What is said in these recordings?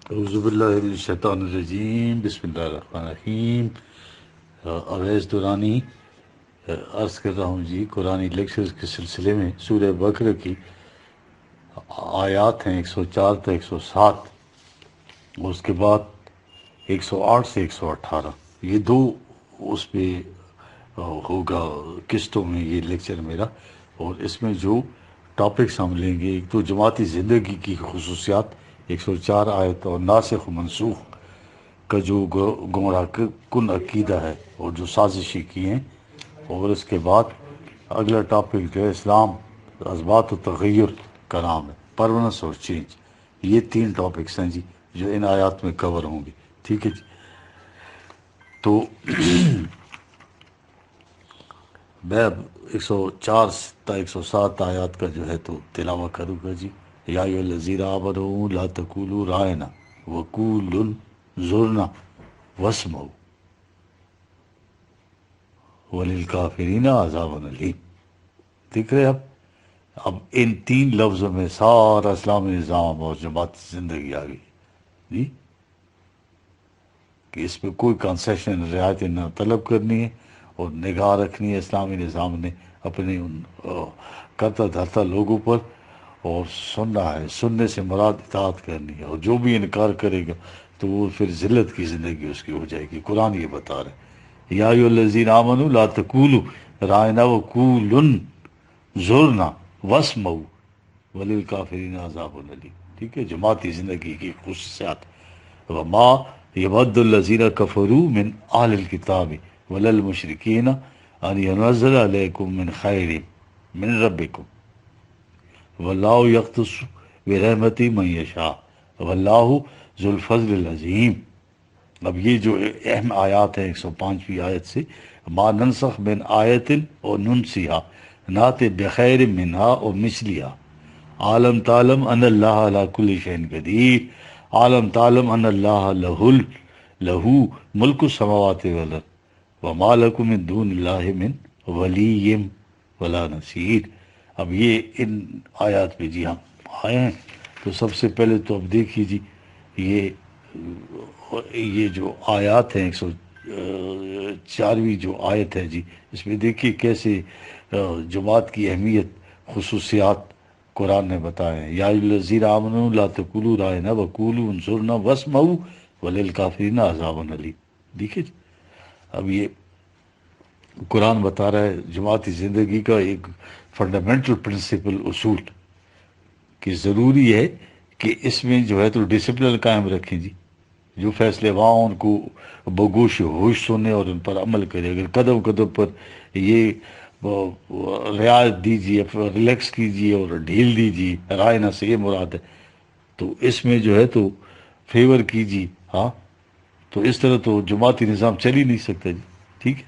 اعوذ باللہ من الشیطان الرجیم، بسم اللہ الرحمن الرحیم۔ اویس دورانی عرض کر رہا ہوں جی، قرآن لیکچرز کے سلسلے میں سورہ بقرہ کی آیات ہیں 104 تا 107، اور اس کے بعد 108 سے 118، یہ دو اس پہ ہوگا قسطوں میں یہ لیکچر میرا۔ اور اس میں جو ٹاپکس ہم لیں گے، ایک تو جماعتی زندگی کی خصوصیات 104 آیت، اور ناسخ و منسوخ کا جو گمراہ کن عقیدہ ہے اور جو سازشی کی ہیں، اور اس کے بعد اگلا ٹاپک جو ہے اسلام اثبات و تغیر کا نام ہے، پرونس اور چینج۔ یہ تین ٹاپکس ہیں جی جو ان آیات میں کور ہوں گے، ٹھیک ہے جی۔ تو میں اب 104 تا 107 آیات کا جو ہے تو تلاوت کروں گا جی۔ یا ایھا الذین آمنوا لا تقولوا رائنا وقولوا انظرنا واسمعوا وللکافرین عذاب علیم۔ دیکھ رہے اب ان تین لفظوں میں سارا اسلامی نظام اور جماعتی زندگی آ گئی جی، کہ اس میں کوئی کنسیشن رعایت نہ طلب کرنی ہے، اور نگاہ رکھنی ہے اسلامی نظام نے اپنے ان کرتا دھرتا لوگوں پر، اور سننا ہے، سننے سے مراد اطاعت کرنی ہے، اور جو بھی انکار کرے گا تو وہ پھر ذلت کی زندگی اس کی ہو جائے گی۔ قرآن یہ بتا رہا ہے، یا ایھا الذین آمنوا لا تقولوا رائنا وقولوا انظرنا واسمعوا وللکافرین عذاب علیم۔ ٹھیک ہے، جماعتی زندگی کی خصوصیات۔ وما یود الذین کفروا من اہل الکتاب ولا المشرکین ان ینزل علیکم من خیر من ربکم واللہ یختص برحمتہ من یشاء واللہ ذو الفضل العظیم۔ اب یہ جو اہم آیات ہیں 105ویں آیت سے، ما ننسخ من آیت اور ننسیہا نات بخیر منہا اور مثلیہا، عالم تعلم ان اللہ علی کل شیء قدیر، عالم تعلم ان اللہ لہ ملک السماوات والارض وما لکم من دون اللہ من ولی ولا نصیر۔ اب یہ ان آیات پہ جی ہم آئے ہیں، تو سب سے پہلے تو اب دیکھیے جی، یہ جو آیات ہیں 104ویں جو آیت ہے جی، اس میں دیکھیے کیسے جماعت کی اہمیت، خصوصیات قرآن نے بتائے ہیں۔ یا ایھا الذین آمنوا لا تقولوا رائنا وقولوا انظرنا واسمعوا وللکافرین عذاب علیم۔ دیکھیے جی، اب یہ قرآن بتا رہا ہے جماعتی زندگی کا ایک فنڈامنٹل پرنسپل، اصول، کہ ضروری ہے کہ اس میں جو ہے تو ڈسپلن قائم رکھیں جی، جو فیصلے وہاں ان کو بگوش ہوش سنے اور ان پر عمل کرے۔ اگر قدم قدم پر یہ رعایت دیجیے، ریلیکس کیجیے اور ڈھیل دیجیے، رائنا سے یہ مراد ہے، تو اس میں جو ہے تو فیور کیجیے، ہاں، تو اس طرح تو جماعتی نظام چل ہی نہیں سکتا جی، ٹھیک ہے۔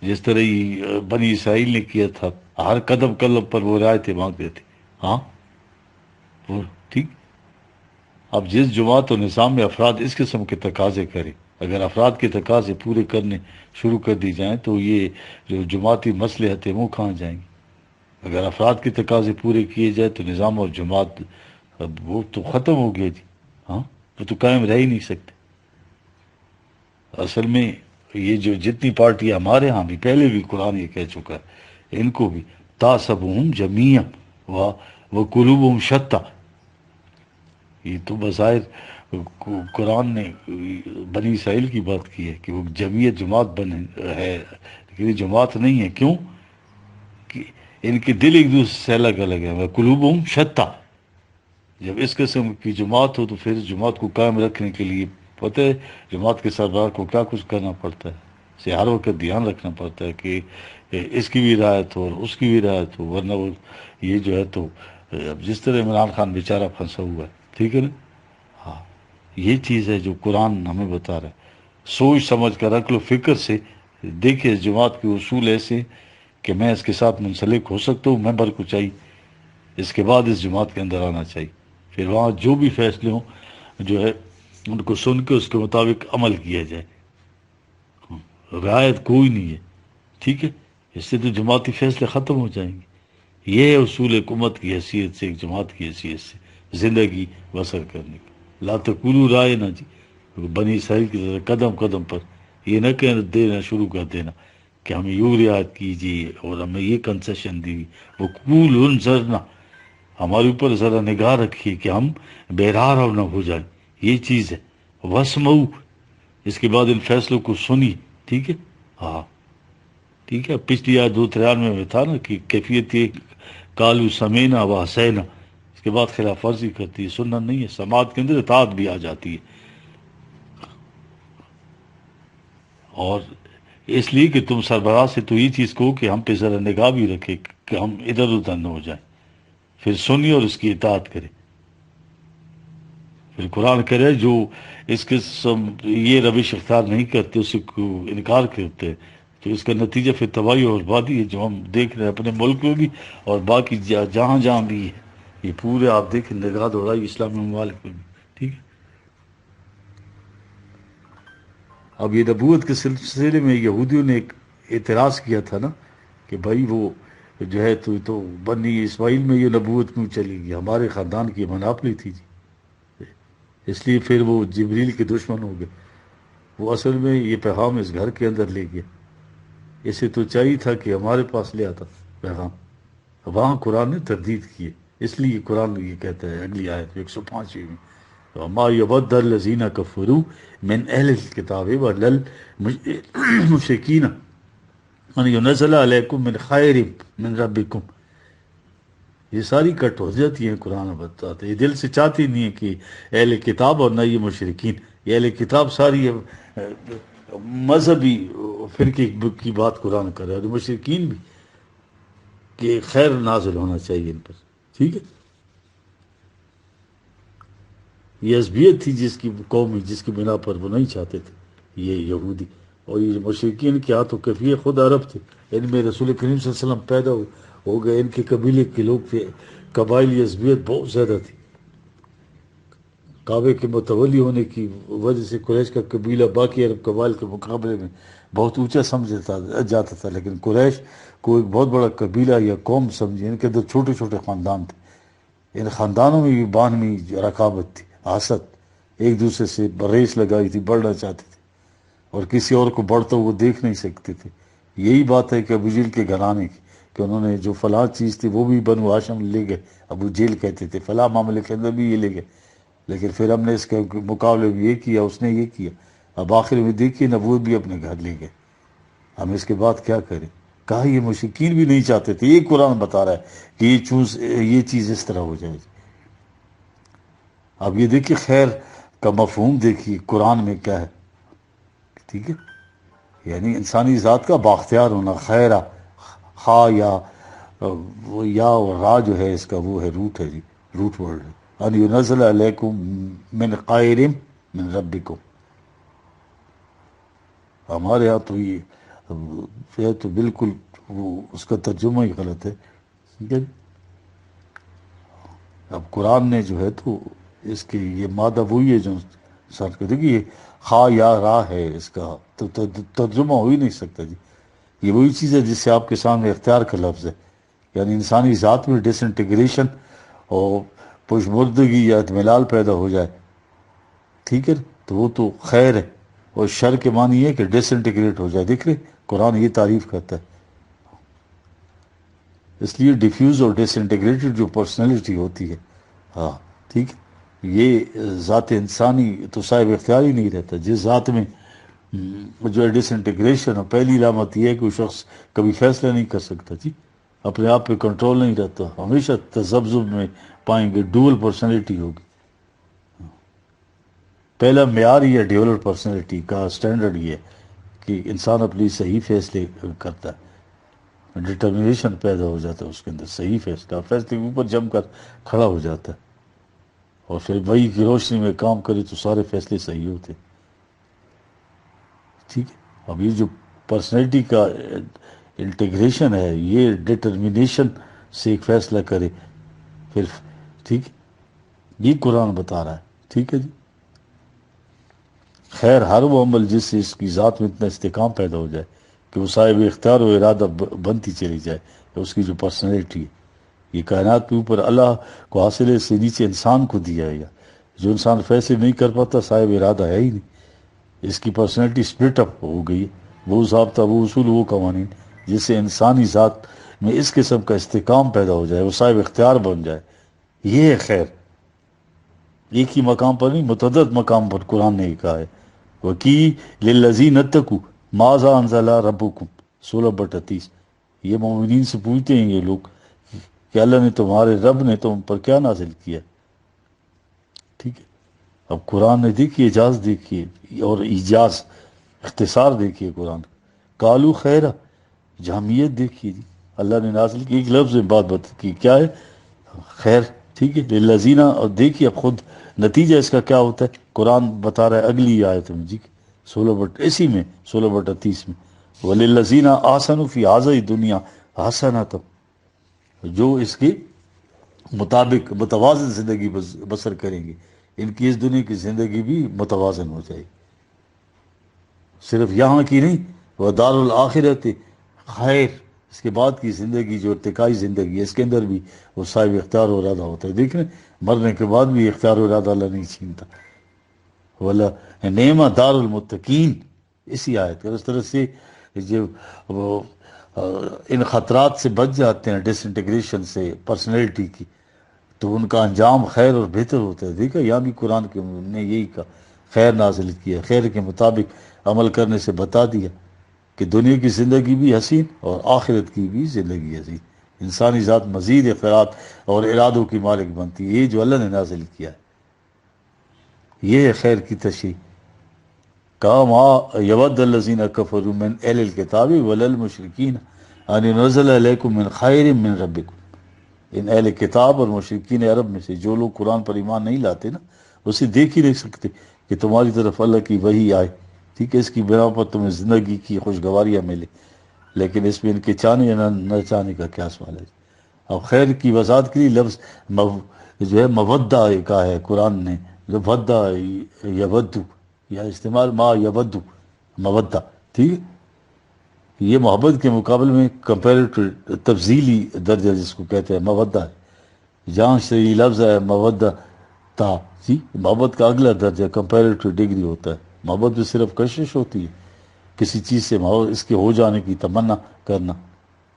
جس طرح یہ بنی اسرائیل نے کیا تھا، ہر قدم قدم پر وہ رعایتیں مانگتے تھے، ہاں، وہ ٹھیک۔ اب جس جماعت و نظام میں افراد اس قسم کے تقاضے کریں، اگر افراد کے تقاضے پورے کرنے شروع کر دی جائیں تو یہ جو جماعتی مصلحت ہے وہ کہاں جائیں گی؟ اگر افراد کے تقاضے پورے کیے جائے تو نظام اور جماعت وہ تو ختم ہو گیا جی، ہاں، وہ تو قائم رہ ہی نہیں سکتے۔ اصل میں یہ جو جتنی پارٹیاں ہمارے ہاں بھی، پہلے بھی قرآن یہ کہہ چکا ہے، ان کو بھی تحسبهم جمیعا وقلوبهم شتیٰ، یہ تو بظاہر قرآن نے بنی اسرائیل کی بات کی ہے کہ وہ جمعیت جماعت ہے، لیکن یہ جماعت نہیں ہے۔ کیوں؟ کہ ان کے دل ایک دوسرے سے الگ الگ ہیں، قلوبہم شتیٰ۔ جب اس قسم کی جماعت ہو تو پھر جماعت کو قائم رکھنے کے لیے پتہ ہے جماعت کے سربراہ کو کیا کچھ کرنا پڑتا ہے، اسے ہر وقت دھیان رکھنا پڑتا ہے کہ اس کی بھی رعایت ہو اور اس کی بھی رعایت ہو، ورنہ وہ یہ جو ہے تو اب جس طرح عمران خان بیچارہ پھنسا ہوا ہے، ٹھیک ہے نا، ہاں، یہ چیز ہے جو قرآن ہمیں بتا رہا ہے۔ سوچ سمجھ کر عقل و فکر سے دیکھیں، اس جماعت کے اصول ایسے کہ میں اس کے ساتھ منسلک ہو سکتا ہوں، ممبر کو چاہیے اس کے بعد اس جماعت کے اندر آنا چاہیے، پھر وہاں جو بھی فیصلے ہوں جو ہے ان کو سن کے اس کے مطابق عمل کیا جائے، رعایت کوئی نہیں ہے، ٹھیک ہے، اس سے تو جماعتی فیصلے ختم ہو جائیں گے۔ یہ ہے اصول حکومت کی حیثیت سے، ایک جماعت کی حیثیت سے زندگی بسر کرنے کی۔ لا تقولوا رائنا جی، بنی اسرائیل کی طرح قدم قدم پر یہ نہ کہہ دینا شروع کر دینا کہ ہمیں یوں رعایت کیجیے اور ہمیں یہ کنسیشن دی، وہ قول انظرنا، ہمارے اوپر ذرا نگاہ رکھیے کہ ہم بہرار اور نہ ہو جائیں، یہ چیز ہے۔ وسمعوا، اس کے بعد ان فیصلوں کو سنی، ٹھیک ہے، ہاں ٹھیک ہے۔ پچھلی آیت 293 میں تھا نا کہ کیفیت یہ کالو سمینا و حسینا، اس کے بعد خلاف ورزی کرتی ہے، سننا نہیں ہے، سماعت کے اندر اطاعت بھی آ جاتی ہے، اور اس لیے کہ تم سربراہ سے تو یہ چیز کہو کہ ہم پہ ذرا نگاہ بھی رکھے کہ ہم ادھر ادھر نہ ہو جائیں، پھر سنی اور اس کی اطاعت کرے۔ پھر قرآن کرے جو اس کے یہ روش اختیار نہیں کرتے، اس کو انکار کرتے، تو اس کا نتیجہ پھر تباہی اور بربادی ہے، جو ہم دیکھ رہے ہیں اپنے ملک میں بھی اور باقی جہاں جہاں بھی ہے، یہ پورے آپ دیکھیں نگاہ دوڑائی اسلامی ممالک میں بھی، ٹھیک ہے۔ اب یہ نبوت کے سلسلے میں یہودیوں نے ایک اعتراض کیا تھا نا کہ بھائی وہ جو ہے تو بنی اسماعیل میں یہ نبوت کیوں چلی گئی، ہمارے خاندان کی مناپلی تھی جی، اس لیے پھر وہ جبریل کے دشمن ہو گئے۔ وہ اصل میں یہ پیغام اس گھر کے اندر لے گیا، اسے تو چاہیے تھا کہ ہمارے پاس لے آتا پیغام، وہاں قرآن نے تردید کی ہے، اس لیے قرآن یہ کہتا ہے اگلی آیت 105 میں وَمَا يَوَدَّ الَّذِينَ كَفَرُوا مِنْ أَهْلِ الْكِتَابِ وَلَا الْمُشْرِكِينَ أَنْ يُنَزَّلَ عَلَيْكُم مِّنْ خَيْرٍ مِّن رَبِّكُم، یہ ساری کٹ ہو جاتی ہیں، قرآن بتاتے یہ دل سے چاہتی نہیں ہے کہ اہل کتاب اور نہ یہ مشرکین، یہ اہل کتاب ساری مذہبی فرقے کی بات قرآن کر رہا ہے، اور مشرکین بھی کہ خیر نازل ہونا چاہیے ان پر، ٹھیک ہے۔ یہ عصبیت تھی جس کی قومی، جس کی بنا پر وہ نہیں چاہتے تھے یہ یہودی، اور یہ مشرکین کے ہاتھوں کیفیہ خود عرب تھے، ان میں رسول کریم صلی اللہ علیہ وسلم پیدا ہو گئے، ان کے قبیلے کے لوگ تھے، قبائلی عصبیت بہت زیادہ تھی، کعبے کے متولی ہونے کی وجہ سے قریش کا قبیلہ باقی عرب قبائل کے مقابلے میں بہت اونچا سمجھا جاتا تھا، لیکن قریش کو ایک بہت بڑا قبیلہ یا قوم سمجھے، ان کے اندر چھوٹے چھوٹے خاندان تھے، ان خاندانوں میں بھی باہمی رقابت تھی، حسد، ایک دوسرے سے ریس لگائی تھی، بڑھنا چاہتے تھے اور کسی اور کو بڑھتا وہ دیکھ نہیں سکتے تھے۔ یہی بات ہے کہ ابو جیل کے گھرانے کی کہ انہوں نے جو فلاں چیز تھی وہ بھی بنو ہاشم لے گئے، ابو جیل کہتے تھے، فلاں معاملے کے اندر بھی یہ لے گئے، لیکن پھر ہم نے اس کے مقابلے میں یہ کیا، اس نے یہ کیا، اب آخر میں دیکھیے نبوت بھی اپنے گھر لے گئے، ہم اس کے بعد کیا کریں؟ کہا یہ مشرکین بھی نہیں چاہتے تھے، یہ قرآن بتا رہا ہے کہ یہ چیز اس طرح ہو جائے۔ اب یہ دیکھیے خیر کا مفہوم دیکھیے قرآن میں کیا ہے، ٹھیک ہے، یعنی انسانی ذات کا باختیار ہونا، خیرہ، خا یا وہ یا اور را جو ہے اس کا وہ ہے روٹ ہے جی، روٹ ورڈ ہے، ان ینزل علیکم من خیر من ربکم، ہمارے ہاں تو یہ تو بالکل وہ اس کا ترجمہ ہی غلط ہے، ٹھیک ہے۔ اب قرآن نے جو ہے تو اس کی یہ مادہ وہی ہے جو ساتھ کر دیکھیے خا یا را ہے، اس کا تو ترجمہ ہو ہی نہیں سکتا جی، یہ وہی چیز ہے جس سے آپ کے سامنے اختیار کا لفظ ہے، یعنی انسانی ذات میں ڈس انٹیگریشن اور پشمردگی یا اطملال پیدا ہو جائے، ٹھیک ہے، تو وہ تو خیر ہے، اور شر کے معنی یہ کہ ڈس انٹیگریٹ ہو جائے، دیکھ رہے قرآن یہ تعریف کرتا ہے، اس لیے ڈیفیوز اور ڈس انٹیگریٹڈ جو پرسنالٹی ہوتی ہے، ہاں ٹھیک ہے، یہ ذات انسانی تو صاحب اختیار ہی نہیں رہتا، جس ذات میں جو ہے ڈس انٹیگریشن، اور پہلی علامت یہ ہے کہ وہ شخص کبھی فیصلہ نہیں کر سکتا جی، اپنے آپ پہ کنٹرول نہیں رہتا، ہمیشہ تذبذب میں پائیں گے، ڈوئل پرسنالٹی ہوگی۔ پہلا معیار یہ ہے ڈیولر پرسنالٹی کا سٹینڈرڈ یہ ہے کہ انسان اپنی صحیح فیصلے کرتا ہے، ڈٹرمنیشن پیدا ہو جاتا ہے اس کے اندر، صحیح فیصلہ فیصلے کے اوپر جم کر کھڑا ہو جاتا ہے، اور پھر وہی کی روشنی میں کام کرے تو سارے فیصلے صحیح ہوتے، ٹھیک ہے۔ اب یہ جو پرسنالٹی کا انٹیگریشن ہے، یہ ڈٹرمنیشن سے ایک فیصلہ کرے پھر، ٹھیک ہے، یہ قرآن بتا رہا ہے، ٹھیک ہے جی۔ خیر ہر وہ عمل جس سے اس کی ذات میں اتنا استحکام پیدا ہو جائے کہ وہ صاحب اختیار و ارادہ بنتی چلی جائے، اس کی جو پرسنالٹی ہے، یہ کائنات کے اوپر اللہ کو حاصل ہے، اس سے نیچے انسان کو دیا ہے، جو انسان فیصلے نہیں کر پاتا صاحب ارادہ ہے ہی نہیں، اس کی پرسنالٹی سپلٹ اپ ہو گئی ہے۔ وہ ضابطہ، وہ اصول، وہ قوانین جس سے انسانی ذات میں اس قسم کا استحکام پیدا ہو جائے، وہ صاحب اختیار بن جائے، یہ ہے خیر۔ ایک ہی مقام پر نہیں، متعدد مقام پر قرآن نے کہا ہے وَقِی لِلَّذِينَ اتَّقُوا مَاذَا أَنزَلَ رَبُّكُمْ 16/38۔ یہ مومنین سے پوچھتے ہیں یہ لوگ کہ اللہ نے، تمہارے رب نے تم پر کیا نازل کیا؟ ٹھیک ہے، اب قرآن نے دیکھیے اجاز دیکھیے اور ایجاز، اختصار دیکھیے قرآن۔ کالو خیرہ، جامعیت دیکھیے جی، اللہ نے نازل کی، ایک لفظ میں بات کی، کیا ہے؟ خیر، ٹھیک ہے، للذینہ، اور دیکھیے اب خود نتیجہ اس کا کیا ہوتا ہے، قرآن بتا رہا ہے اگلی آیت میں جی، 16 میں 16/30 میں، وَلِلَّذِينَ آحْسَنُوا فِي هَٰذِهِ الدُّنْيَا حَسَنَةٌ، جو اس کے مطابق متوازن زندگی بسر کریں گے، ان کی اس دنیا کی زندگی بھی متوازن ہو جائے گی، صرف یہاں کی نہیں، وَدَارُ الْآخِرَةِ خیر، اس کے بعد کی زندگی جو ارتقائی زندگی ہے، اس کے اندر بھی وہ صاحب اختیار و ارادہ ہوتا ہے۔ دیکھ رہے ہیں، مرنے کے بعد بھی اختیار و ارادہ اللہ نہیں چھینتا۔ ولا نعمہ دار المتقین، اسی آیت کا اس طرح سے جو وہ ان خطرات سے بچ جاتے ہیں، ڈس انٹیگریشن سے پرسنالٹی کی، تو ان کا انجام خیر اور بہتر ہوتا ہے۔ دیکھا یہاں بھی قرآن کے نے یہی کہا، خیر نازل کیا، خیر کے مطابق عمل کرنے سے بتا دیا کہ دنیا کی زندگی بھی حسین اور آخرت کی بھی زندگی حسین، انسانی ذات مزید اختیارات اور ارادوں کی مالک بنتی ہے، یہ جو اللہ نے نازل کیا ہے، یہ ہے خیر کی تشریح۔ کہا ما یود الذین کفروا من اہل الکتاب وللمشرکین ان ينزل علیکم من خیر من ربکم، ان اہل کتاب اور مشرکین عرب میں سے جو لوگ قرآن پر ایمان نہیں لاتے نا، اسے دیکھ ہی نہیں سکتے کہ تمہاری طرف اللہ کی وحی آئے، ٹھیک ہے، اس کی بنا پر تمہیں زندگی کی خوشگواریاں ملے، لیکن اس میں ان کے چاہنے یا نہ چاہنے کا کیا سوال ہے۔ اب خیر کی وضاحت کے لیے لفظ جو ہے مودہ کا ہے قرآن نے، جو ودہ یودو، یا استعمال ما یودو، مودہ، ٹھیک ہے، یہ محبت کے مقابل میں کمپیریٹو تفضیلی درجہ جس کو کہتے ہیں مودہ ہے، جہاں سے یہ لفظ ہے مودہ تا، جی، محبت کا اگلا درجہ کمپیریٹو ڈگری ہوتا ہے۔ محبت میں صرف کشش ہوتی ہے، کسی چیز سے اس کے ہو جانے کی تمنا کرنا،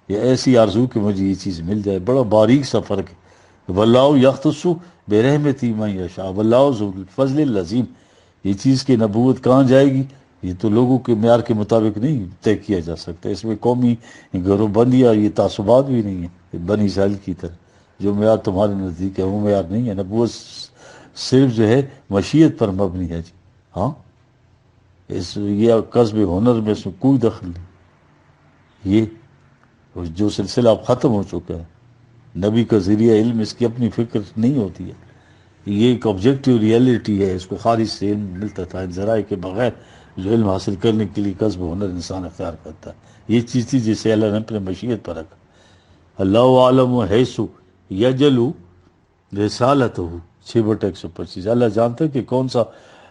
یا ایسی آرزو کہ مجھے یہ چیز مل جائے، بڑا باریک سا فرق ہے۔ واللہ یختص برحمتہ من یشاء واللہ ذو الفضل العظیم، یہ چیز کی نبوت کہاں جائے گی، یہ تو لوگوں کے معیار کے مطابق نہیں طے کیا جا سکتا، اس میں قومی گروہ بندیاں، یہ تعصبات بھی نہیں ہیں بنی اسرائیل کی طرح، جو معیار تمہارے نزدیک ہے وہ معیار نہیں ہے۔ نبوت صرف جو ہے مشیت پر مبنی ہے جی، ہاں، یہ قصب ہنر میں اس میں کوئی دخل نہیں، یہ جو سلسلہ اب ختم ہو چکا ہے، نبی کا ذریعہ علم اس کی اپنی فکر نہیں ہوتی ہے، یہ ایک آبجیکٹیو ریئلٹی ہے، اس کو خارج سے علم ملتا تھا، ان ذرائع کے بغیر جو علم حاصل کرنے کے لیے قصب ہنر انسان اختیار کرتا ہے، یہ چیز تھی جسے اللہ نے اپنے مشیت پر رکھا۔ اللہ عالم حیث یجلو رسالتہ 6/125، اللہ جانتا ہے کہ کون سا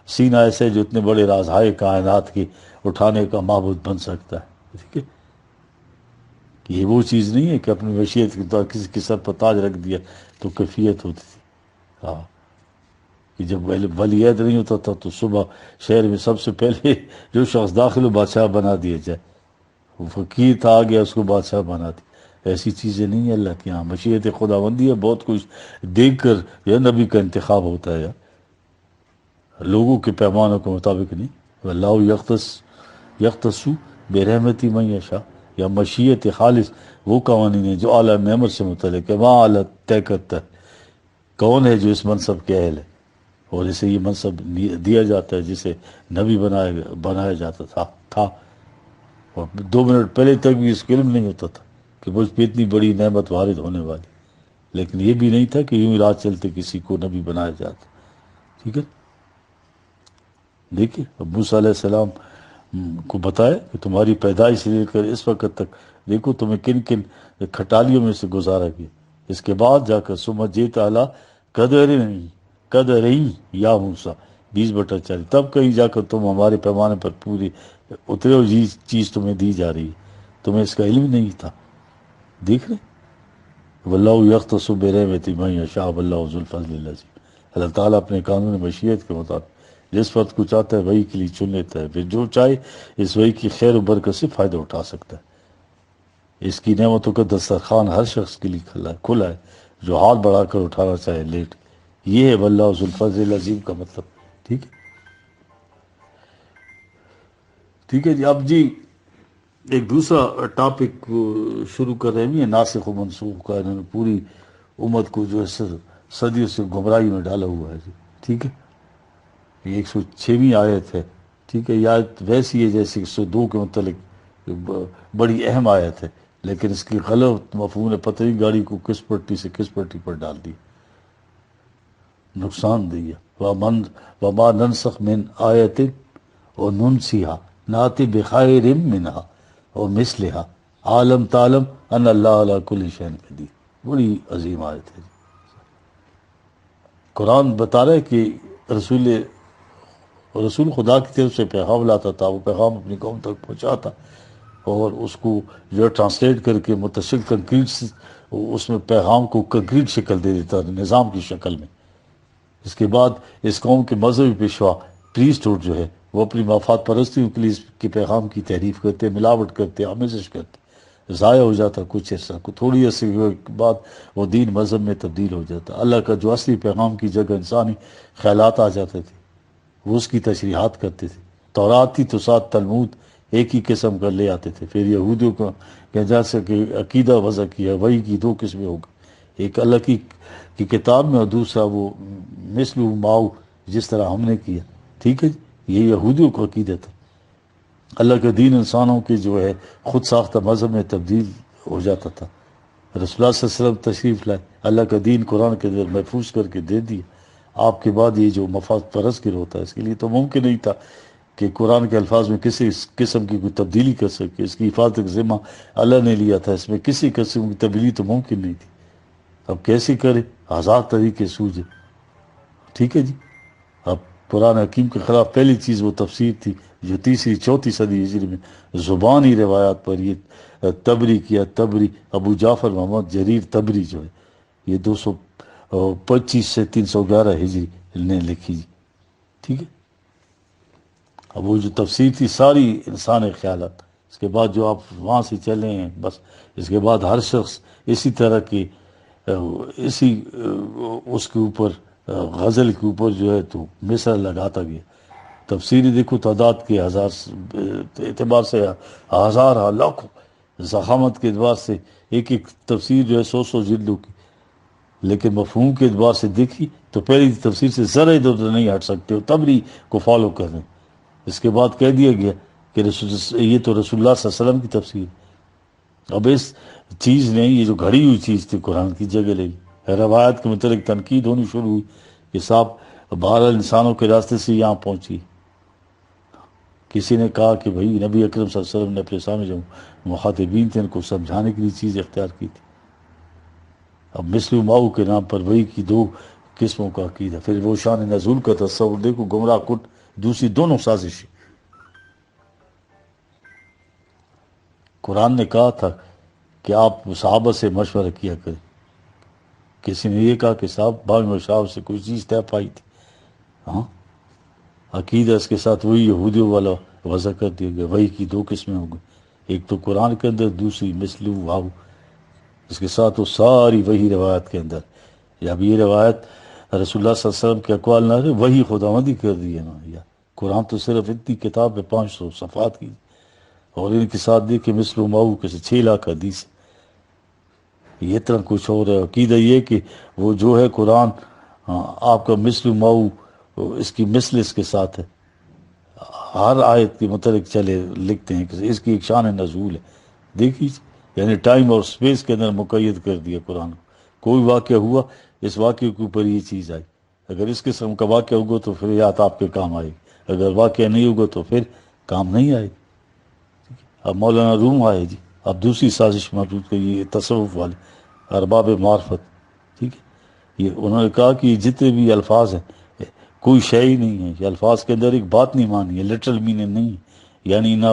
سینہ ایسا ہے جو اتنے بڑے رازہائے کائنات کے اٹھانے کا معبود بن سکتا ہے، ٹھیک ہے، یہ وہ چیز نہیں ہے کہ اپنی مشیت کے طور کسی کے سر پر تاج رکھ دیا تو کیفیت ہوتی تھی، ہاں، کہ جب ولی عہد نہیں ہوتا تھا تو صبح شہر میں سب سے پہلے جو شخص داخل ہو بادشاہ بنا دیا جائے، وہ فقیر تھا، آ گیا اس کو بادشاہ بنا دی، ایسی چیزیں نہیں ہیں اللہ کے یہاں، مشیت خداوندی ہے، بہت کچھ دیکھ کر یا نبی کا انتخاب ہوتا ہے، یا لوگوں کے پیمانوں کے مطابق نہیں۔ واللہ یختص برحمتہ من یشاء، یا مشیت خالص وہ قوانین ہیں جو اعلیٰ نعمت سے متعلق ہے، وہاں اعلیٰ طے کرتا ہے کون ہے جو اس منصب کے اہل ہے، اور اسے یہ منصب دیا جاتا ہے جسے نبی بنایا جاتا تھا، اور 2 منٹ پہلے تک بھی اس کو علم نہیں ہوتا تھا کہ مجھ پہ اتنی بڑی نعمت وارد ہونے والی، لیکن یہ بھی نہیں تھا کہ یوں ہی رات چلتے کسی کو نبی بنایا جاتا، ٹھیک ہے۔ دیکھیے اب موسیٰ علیہ السلام کو بتایا کہ تمہاری پیدائش سے لے کر اس وقت تک دیکھو تمہیں کن کن کھٹالیوں میں سے گزارا گیا، اس کے بعد جا کر ثم جئت علی قدرین یا موسیٰ 20/40، تب کہیں جا کر تم ہمارے پیمانے پر پوری اترے، اور یہ چیز تمہیں دی جا رہی ہے، تمہیں اس کا علم نہیں تھا، دیکھ رہے، واللہ یختص برحمتہ من یشاء واللہ ذو الفضل العظیم، اللہ تعالیٰ اپنے قانون مشیت کے مطابق جس فرد کو چاہتا ہے وہی کے لیے چن لیتا ہے، پھر جو چاہے اس وہی کی خیر و برکت سے فائدہ اٹھا سکتا ہے۔ اس کی نعمتوں کا دسترخوان ہر شخص کے لیے کھلا ہے، جو ہاتھ بڑھا کر اٹھانا چاہے لیٹ۔ یہ ہے واللہ ذو الفضل العظیم کا مطلب۔ ٹھیک ہے، ٹھیک ہے جی۔ اب جی ایک دوسرا ٹاپک شروع کر رہے ہیں، ناسخ و منسوخ کا۔ انہوں نے پوری امت کو جو ہے صدیوں سے گمراہی میں ڈالا ہوا ہے جی۔ ٹھیک ہے، یہ 106ویں آیت ہے۔ ٹھیک ہے، یہ آیت ویسی ہے جیسے 102 کے متعلق بڑی اہم آیت ہے، لیکن اس کی غلط مفہوم نے پتہ نہیں گاڑی کو کس پٹی سے کس پٹی پر ڈال دی، نقصان دیا۔ وما ننسخ من آیت اور ننسیہا ناتی بخیر منہا اور مثلہا عالم تعلم ان اللہ علی کل شیء قدیر۔ بڑی عظیم آیت ہے۔ قرآن بتا رہا ہے کہ رسول خدا کی طرف سے پیغام لاتا تھا، وہ پیغام اپنی قوم تک پہنچاتا اور اس کو جو ٹرانسلیٹ کر کے متصل کنکریٹ اس میں پیغام کو کنکریٹ شکل دے دیتا، نظام کی شکل میں۔ اس کے بعد اس قوم کے مذہبی پیشوا پریسٹ جو ہے وہ اپنی مفاد پرستیوں کے لیے اس کے پیغام کی تحریف کرتے، ملاوٹ کرتے، آمیزش کرتے، ضائع ہو جاتا کچھ عرصہ کو، تھوڑی عرصے کے بعد وہ دین مذہب میں تبدیل ہو جاتا۔ اللہ کا جو اصلی پیغام کی جگہ انسانی خیالات آ جاتے تھے، وہ اس کی تشریحات کرتے تھے۔ تورات تھی تو ساتھ تلمود ایک ہی قسم کا لے آتے تھے۔ پھر یہودیوں کو کہ جیسا کہ عقیدہ وضع کیا، وہی کی دو قسمیں ہو گئی، ایک اللہ کی کتاب میں اور دوسرا وہ مثل ماؤ جس طرح ہم نے کیا۔ ٹھیک ہے جی، یہ یہودیوں کو عقیدہ تھا۔ اللہ کا دین انسانوں کے جو ہے خود ساختہ مذہب میں تبدیل ہو جاتا تھا۔ رسول اللہ صلی اللہ علیہ وسلم تشریف لائے، اللہ کا دین قرآن کے اندر محفوظ کر کے دے دیا۔ آپ کے بعد یہ جو مفاد پرست گروہ ہوتا ہے، اس کے لیے تو ممکن نہیں تھا کہ قرآن کے الفاظ میں کسی قسم کی کوئی تبدیلی کر سکے۔ اس کی حفاظت کا ذمہ اللہ نے لیا تھا، اس میں کسی قسم کی تبدیلی تو ممکن نہیں تھی۔ اب کیسے کرے؟ آزاد طریقے سوجے۔ ٹھیک ہے جی، اب قرآن حکیم کے خلاف پہلی چیز وہ تفسیر تھی جو تیسری چوتھی صدی ہجری میں زبانی روایات پر یہ تبری کیا۔ تبری ابو جعفر محمد جریر تبری جو ہے یہ 225 سے 311 ہجری نے لکھی جی۔ ٹھیک ہے، اب وہ جو تفسیر تھی ساری انسان خیالات، اس کے بعد جو آپ وہاں سے چلے ہیں بس، اس کے بعد ہر شخص اسی طرح کی اس کے اوپر غزل کے اوپر جو ہے تو مصرع لگاتا گیا۔ تفسیری دیکھو تعداد کے اعتبار سے ہزار لاکھوں، ضخامت کے اعتبار سے ایک ایک تفسیر جو ہے 100 جلدوں کی، لیکن مفہوم کے اعتبار سے دیکھی تو پہلی تفسیر سے ذرا ادھر ادھر نہیں ہٹ سکتے ہو، تبری کو فالو کر رہے ہیں۔ اس کے بعد کہہ دیا گیا کہ یہ تو رسول اللہ صلی اللہ علیہ وسلم کی تفسیر۔ اب اس چیز نے یہ جو گھڑی ہوئی چیز تھی قرآن کی جگہ لے لی۔ روایت کے متعلق تنقید ہونی شروع ہوئی کہ صاحب بہرحال انسانوں کے راستے سے یہاں پہنچی۔ کسی نے کہا کہ بھئی نبی اکرم صلی اللہ علیہ وسلم نے اپنے سامنے جو مخاطبین تھے ان کو سمجھانے کے لیے چیز اختیار کی تھی۔ اب مثل ماؤ کے نام پر وہی کی دو قسموں کا عقیدہ، پھر وہ شان نزول کا تصور دیکھو، گمراہ کٹ دوسری دونوں سازشیں۔ قرآن نے کہا تھا کہ آپ صحابہ سے مشورہ کیا کریں۔ کسی نے یہ کہا کہ صاحب بعض صاحب سے کوئی چیز طے پائی تھی، ہاں عقیدہ اس کے ساتھ وہی یہودیوں والا وضع کر دیا گیا۔ وہی کی دو قسمیں ہو گئی، ایک تو قرآن کے اندر، دوسری مثل واو اس کے ساتھ وہ ساری وہی روایت کے اندر۔ اب یہ روایت رسول اللہ صلی اللہ علیہ وسلم کے اقوال نہ رہے، وہی خداوندی کر دی ہے نا۔ یا قرآن تو صرف اتنی کتاب ہے 500 صفحات کی، اور ان کے ساتھ دیکھے مثل ماؤ کے 6 لاکھ حدیث، یہ اتنا کچھ اور ہے۔ عقیدہ یہ کہ وہ جو ہے قرآن آپ کا مثل ماؤ اس کی مثل اس کے ساتھ ہے، ہر آیت کے متعلق چلے لکھتے ہیں کہ اس کی ایک شان نزول ہے۔ دیکھیے یعنی ٹائم اور سپیس کے اندر مقید کر دیا قرآن کو۔ کوئی واقعہ ہوا، اس واقعے کے اوپر یہ چیز آئی، اگر اس قسم کا واقعہ ہوگا تو پھر یاد آپ کے کام آئے گی، اگر واقعہ نہیں ہوگا تو پھر کام نہیں آئے گی۔ اب مولانا روم آئے جی، اب دوسری سازش موجود کہ یہ تصوف والے ارباب معرفت، ٹھیک ہے، یہ انہوں نے کہا کہ جتنے بھی الفاظ ہیں کوئی شے ہی نہیں ہے، یہ الفاظ کے اندر ایک بات نہیں مانی ہے، لٹرل میننگ نہیں ہے، یعنی نہ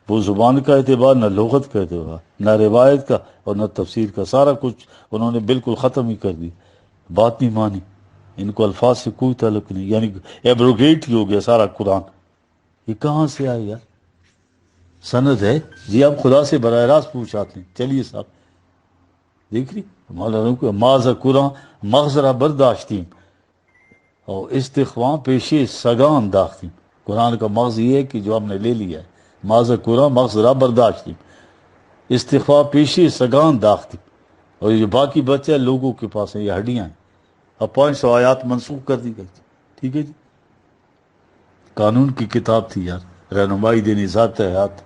وہ زبان کا اعتبار، نہ لغت کا اعتبار، نہ روایت کا اور نہ تفسیر کا، سارا کچھ انہوں نے بالکل ختم ہی کر دی، بات نہیں مانی۔ ان کو الفاظ سے کوئی تعلق نہیں، یعنی ایبروگیٹ ہی ہو گیا سارا قرآن. یہ کہاں سے آئے یار؟ سند ہے جی، آپ خدا سے براہ راست پوچھ آتے ہیں. چلیے صاحب دیکھ لی مولانا کو ماذا قرآن مغزرہ برداشتیم اور استخوان پیشے سگاں انداختیم. قرآن کا مغز یہ ہے کہ جو ہم نے لے لیا ہے. ماذا قرآن مغزرہ برداشتیم استخوا پیشے سگاں انداختیم. اور یہ جو باقی بچہ ہے لوگوں کے پاس ہیں، یہ ہڈیاں ہیں. اب 500 آیات منسوخ کر دی گئی. ٹھیک ہے جی، قانون کی کتاب تھی یار، رہنمائی دینی ذات حیات.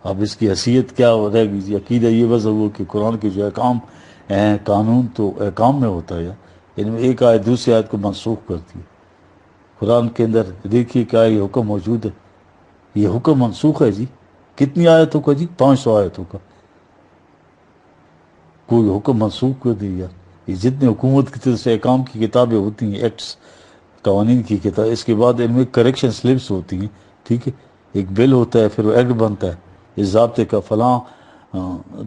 اب اس کی حیثیت کیا رہ گئی جی؟ عقیدہ یہ بس وہ کہ قرآن کے جو احکام ہیں، قانون تو احکام میں ہوتا ہے یار. ان میں ایک آیت دوسری آیت کو منسوخ کرتی ہے. قرآن کے اندر دیکھیے کیا یہ حکم موجود ہے، یہ حکم منسوخ ہے جی. کتنی آیتوں کا جی؟ 500 آیتوں کا. کوئی حکم منسوخ کر دی یار. یہ جتنے حکومت کی طرف سے احکام کی کتابیں ہوتی ہیں، ایکٹس، قوانین کی کتاب، اس کے بعد ان میں کریکشن سلپس ہوتی ہیں. ٹھیک ہے، ایک بل ہوتا ہے، پھر وہ ایکٹ بنتا ہے. اس ضابطے کا فلاں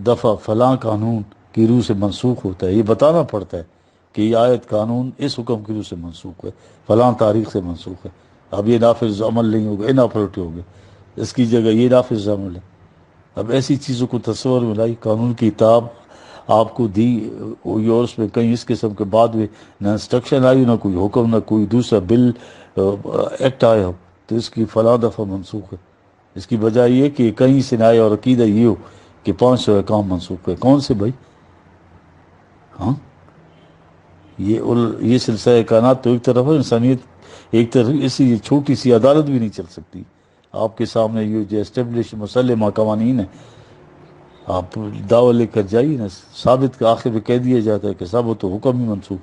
دفعہ فلاں قانون کی روح سے منسوخ ہوتا ہے. یہ بتانا پڑتا ہے کہ یہ آیت قانون اس حکم کی روح سے منسوخ ہے، فلاں تاریخ سے منسوخ ہے. اب یہ نافذ عمل نہیں ہوگا، اناپریٹو ہوگا، اس کی جگہ یہ نافذ عمل ہے. اب ایسی چیزوں کو تصور میں لائی. قانون کی کتاب آپ کو دی اور اس میں کہیں اس قسم کے بعد میں نہ انسٹرکشن آئی، نہ کوئی حکم، نہ کوئی دوسرا بل ایکٹ آیا ہو تو اس کی فلاں دفعہ منسوخ ہے. اس کی بجائے یہ کہ کہیں سے نہ آئے اور عقیدہ یہ ہو کہ 500 احکام منسوخ ہے. کون سے بھائی؟ ہاں، یہ سلسلہ کائنات تو ایک طرف ہے، انسانیت ایک طرف. اسی چھوٹی سی عدالت بھی نہیں چل سکتی. آپ کے سامنے یہ جو اسٹیبلش مسلمہ قوانین ہیں، آپ دعویٰ لے کر جائیے نا، ثابت کا آخر میں کہہ دیا جاتا ہے کہ صاحب وہ تو حکم ہی منسوخ.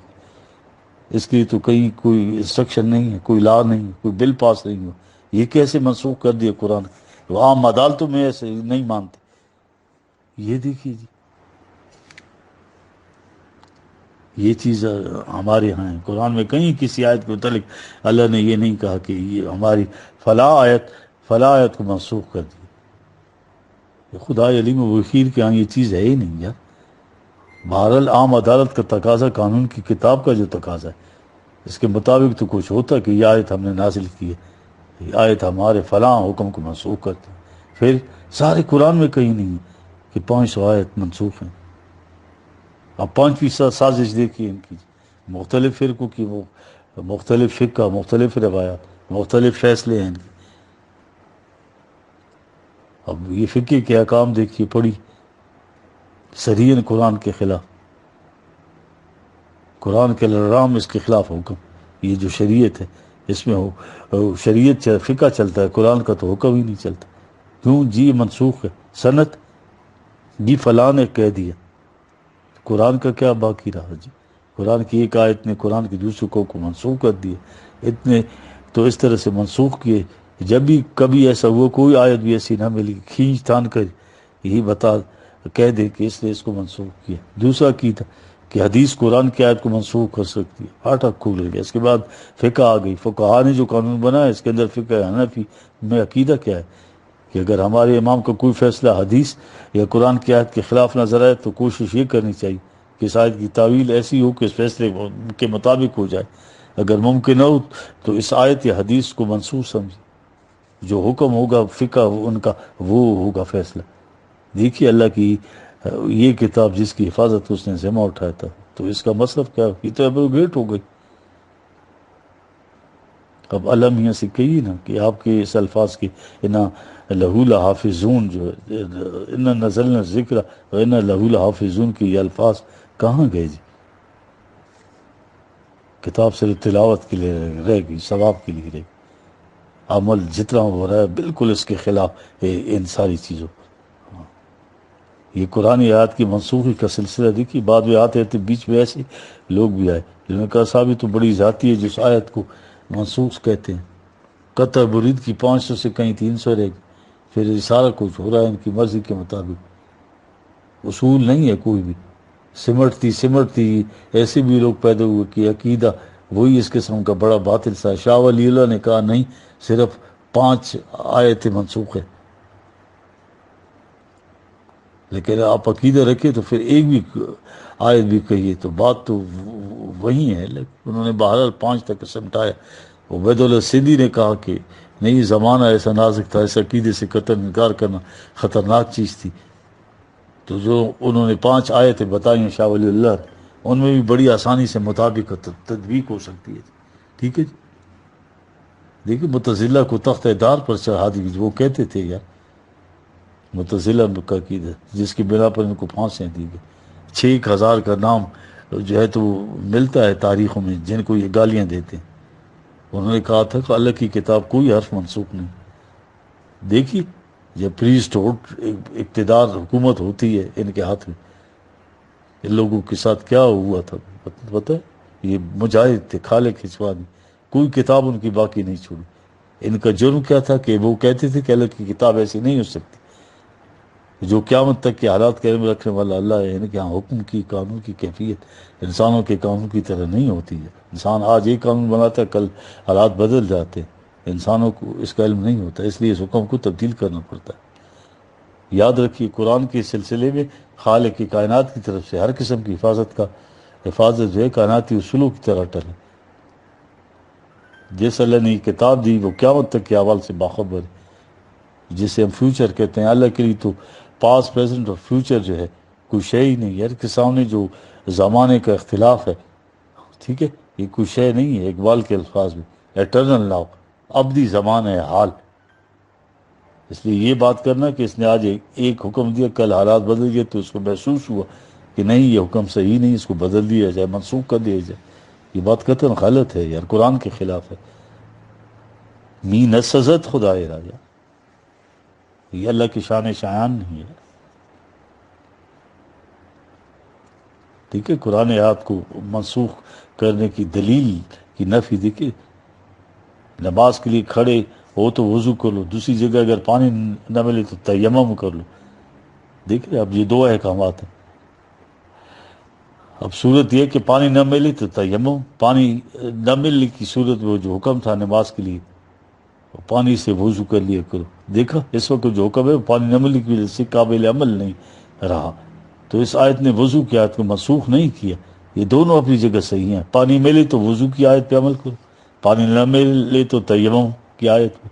اس کی تو کہیں کوئی انسٹرکشن نہیں ہے، کوئی لا نہیں ہے، کوئی بل پاس نہیں ہو. یہ کیسے منسوخ کر دیا قرآن؟ وہ عام عدالتوں میں ایسے نہیں مانتے. یہ دیکھیے جی، یہ چیز ہمارے ہاں ہے. قرآن میں کہیں کسی آیت کے متعلق اللہ نے یہ نہیں کہا کہ یہ ہماری فلاں آیت کو منسوخ کر دی. خدا علیم و وخیر کے ہاں یہ چیز ہے ہی نہیں یار. بہرحال عام عدالت کا تقاضا قانون کی کتاب کا جو تقاضا ہے، اس کے مطابق تو کچھ ہوتا کہ یہ آیت ہم نے نازل کی ہے، یہ آیت ہمارے فلاں حکم کو منسوخ کرتی ہے. پھر سارے قرآن میں کہیں نہیں ہے کہ 500 آیت منسوخ ہیں. اب 5ویں سازش دیکھیے ان کی، مختلف فرقوں کی، وہ مختلف فقہ، مختلف روایات، مختلف فیصلے ہیں ان کے. اب یہ فقہ کے احکام دیکھیے پڑھی سرین قرآن کے خلاف. قرآن کے الرام اس کے خلاف حکم. یہ جو شریعت ہے اس میں شریعت فقہ چلتا ہے، قرآن کا تو حکم ہی نہیں چلتا. کیوں جی؟ یہ منسوخ ہے. سند جی فلاں نے کہہ دیا، قرآن کا کیا باقی رہا جی؟ قرآن کی ایک آیت نے قرآن کی دوسرے کو منسوخ کر دیا. اتنے تو اس طرح سے منسوخ کیے. جب بھی کبھی ایسا ہوا کوئی آیت بھی ایسی نہ ملی، کھینچ تان کر یہی کہہ دے کہ اس نے اس کو منسوخ کیا. دوسرا کی تھا کہ حدیث قرآن کی آیت کو منسوخ کر سکتی ہے. پھاٹا کھول گیا. اس کے بعد فقہ آ گئی. فقہا نے جو قانون بنایا اس کے اندر فقہ حنفی میں عقیدہ کیا ہے کہ اگر ہمارے امام کا کوئی فیصلہ حدیث یا قرآن کی آیت کے خلاف نظر آئے تو کوشش یہ کرنی چاہیے کہ اس آیت کی تعویل ایسی ہو کہ اس فیصلے کے مطابق ہو جائے. اگر ممکن ہو تو اس آیت یا حدیث کو منسوخ سمجھے. جو حکم ہوگا فقہ ان کا وہ ہوگا فیصلہ. دیکھیے اللہ کی یہ کتاب جس کی حفاظت اس نے ذمہ اٹھایا تھا، تو اس کا مطلب کیا؟ یہ تو ایبروگیٹ ہو گئی. اب اللہ میاں سے کہیے نا کہ آپ کے اس الفاظ کی انا لہو لحافظون جو ہے، انا نزلنا ذکر و انا لہو لحافظون کی یہ الفاظ کہاں گئے جی؟ کتاب صرف تلاوت کے لیے رہ گئی، ثواب کے لیے رہ گئی. عمل جتنا ہو رہا ہے بالکل اس کے خلاف ہے ان ساری چیزوں پر. یہ قرآن آیات کی منسوخی کا سلسلہ دیکھیے. بعد میں آتے تھے بیچ میں ایسے لوگ بھی آئے جنہوں نے کہا صاحب یہ تو بڑی ذاتی ہے جس آیت کو منسوخ کہتے ہیں. قطع برید کی 500 سے کہیں 300 رہ گئی. پھر یہ سارا کچھ ہو رہا ہے ان کی مرضی کے مطابق. اصول نہیں ہے کوئی بھی. سمٹتی ایسے بھی لوگ پیدا ہوئے کہ عقیدہ وہی اس قسم کا بڑا باطل سا. شاہ ولی اللہ نے کہا نہیں، صرف 5 آیتیں منسوخ ہے. لیکن آپ عقیدہ رکھے تو پھر ایک بھی آیت بھی کہیے تو بات تو وہی ہے. لیکن انہوں نے بہرحال 5 تک سمٹایا. عبید اللہ سندھی نے کہا کہ نہیں، زمانہ ایسا نازک تھا، ایسا عقیدے سے قطعا انکار کرنا خطرناک چیز تھی. تو جو انہوں نے 5 آیتیں بتائی ہیں شاہ ولی اللہ، ان میں بھی بڑی آسانی سے مطابق تطبیق ہو سکتی ہے. ٹھیک ہے جی. دیکھیے متزلہ کو تختہ دار پر چڑھا دی. وہ کہتے تھے یار متزلہ کا عقیدہ، جس کی بنا پر ان کو پھانسیاں دی گئی. 6,000 کا نام جو ہے تو ملتا ہے تاریخوں میں جن کو یہ گالیاں دیتے ہیں. انہوں نے کہا تھا کہ اللہ کی کتاب کوئی حرف منسوخ نہیں. دیکھیے جب پریسٹ ہوڈ اقتدار حکومت ہوتی ہے ان کے ہاتھ میں، ان لوگوں کے ساتھ کیا ہوا تھا پتہ ہے؟ یہ مجاہد تھے، کھالے کھچوانی، کوئی کتاب ان کی باقی نہیں چھوڑی. ان کا جرم کیا تھا کہ وہ کہتے تھے کہ اللہ کی کتاب ایسی نہیں ہو سکتی. جو قیامت تک کے حالات کے علم رکھنے والا اللہ ہے، ان کے ہاں حکم کی، قانون کی کیفیت انسانوں کے قانون کی طرح نہیں ہوتی ہے. انسان آج ایک قانون بناتا ہے، کل حالات بدل جاتے ہیں. انسانوں کو اس کا علم نہیں ہوتا، اس لیے اس حکم کو تبدیل کرنا پڑتا ہے. یاد رکھیے قرآن کے سلسلے میں خالق کی کائنات کی طرف سے ہر قسم کی حفاظت جو ہے کائناتی اصولوں کی طرح ٹلے. جس اللہ نے یہ کتاب دی وہ قیامت تک کے احوال سے باخبر ہے، جسے ہم فیوچر کہتے ہیں. اللہ کے لیے تو پاسٹ، پریزنٹ اور فیوچر جو ہے کوئی شے ہی نہیں. ہر کے سامنے جو زمانے کا اختلاف ہے، ٹھیک ہے، یہ کوئی شے نہیں ہے. اقبال کے الفاظ میں ایٹرنل ناؤ، ابدی زمان ہے حال. اس لیے یہ بات کرنا کہ اس نے آج ایک حکم دیا، کل حالات بدل گئے تو اس کو محسوس ہوا کہ نہیں یہ حکم صحیح نہیں، اس کو بدل دیا جائے، منسوخ کر دیا جائے، یہ بات قطعاً غلط ہے یار، قرآن کے خلاف ہے. می نسزت خدائے راجا، یہ اللہ کی شان شایان نہیں ہے. ٹھیک ہے، قرآن آیات کو منسوخ کرنے کی دلیل کی نفی دیکھیے. نماز کے لیے کھڑے ہو تو وضو کر لو، دوسری جگہ اگر پانی نہ ملے تو تیمم کر لو. دیکھ رہے اب یہ 2 احکامات ہیں. اب صورت یہ کہ پانی نہ ملے تو تیمم، پانی نہ ملنے کی صورت میں وہ جو حکم تھا نماز کے لیے پانی سے وضو کر لیا کرو. دیکھا اس وقت جو حکم ہے وہ پانی نہ ملنے کی وجہ سے قابل عمل نہیں رہا. تو اس آیت نے وضو کی آیت کو منسوخ نہیں کیا. یہ دونوں اپنی جگہ صحیح ہیں. پانی ملے تو وضو کی آیت پہ عمل کرو، پانی نہ ملے تو تیمم کی آیت پہ.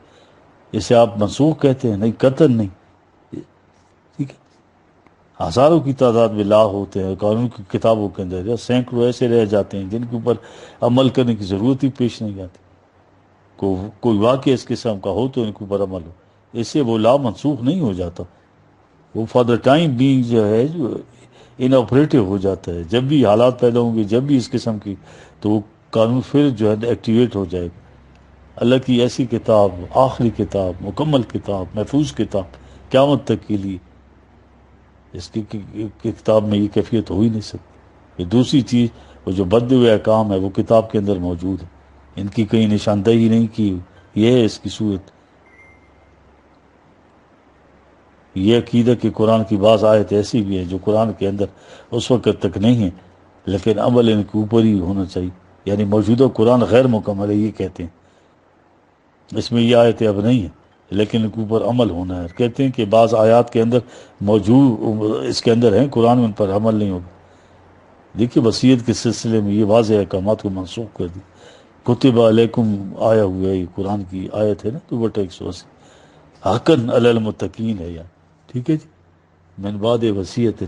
اسے آپ منسوخ کہتے ہیں؟ نہیں، قطعاً نہیں. ٹھیک ہے، ہزاروں کی تعداد میں لا ہوتے ہیں قانون کی کتابوں کے اندر، یا سینکڑوں ایسے رہ جاتے ہیں جن کے اوپر عمل کرنے کی ضرورت ہی پیش نہیں آتی. کوئی واقعہ اس قسم کا ہو تو ان کے اوپر عمل ہو، اس سے وہ لا منسوخ نہیں ہو جاتا. وہ فار دا ٹائم بینگ جو ہے جو انآپریٹو ہو جاتا ہے. جب بھی حالات پیدا ہوں گے، جب بھی اس قسم کی، تو وہ قانون پھر جو ہے ایکٹیویٹ ہو جائے گا. اللہ کی ایسی کتاب، آخری کتاب، مکمل کتاب، محفوظ کتاب قیامت تک کے لیے، اس کی کتاب میں یہ کیفیت ہو ہی نہیں سکتی. یہ دوسری چیز، وہ جو بدلے ہوئے احکام ہے وہ کتاب کے اندر موجود ہے، ان کی کہیں نشاندہی نہیں کی. یہ ہے اس کی صورت. یہ عقیدہ کہ قرآن کی بعض آیت ایسی بھی ہیں جو قرآن کے اندر اس وقت تک نہیں ہیں، لیکن عمل ان کے اوپر ہی ہونا چاہیے. یعنی موجودہ قرآن غیر مکمل ہے یہ کہتے ہیں، اس میں یہ آیتیں اب نہیں ہیں لیکن ان کے اوپر عمل ہونا ہے. کہتے ہیں کہ بعض آیات کے اندر موجود اس کے اندر ہیں، قرآن میں ان پر عمل نہیں ہوگا. دیکھیے وصیت کے سلسلے میں یہ واضح احکامات کو منسوخ کر دی. کتب علیکم آیا ہوا ہے، یہ قرآن کی آیت ہے نا، 2/180. حقاً علی المتقین ہے یار. ٹھیک ہے جی، من بعد وصیت.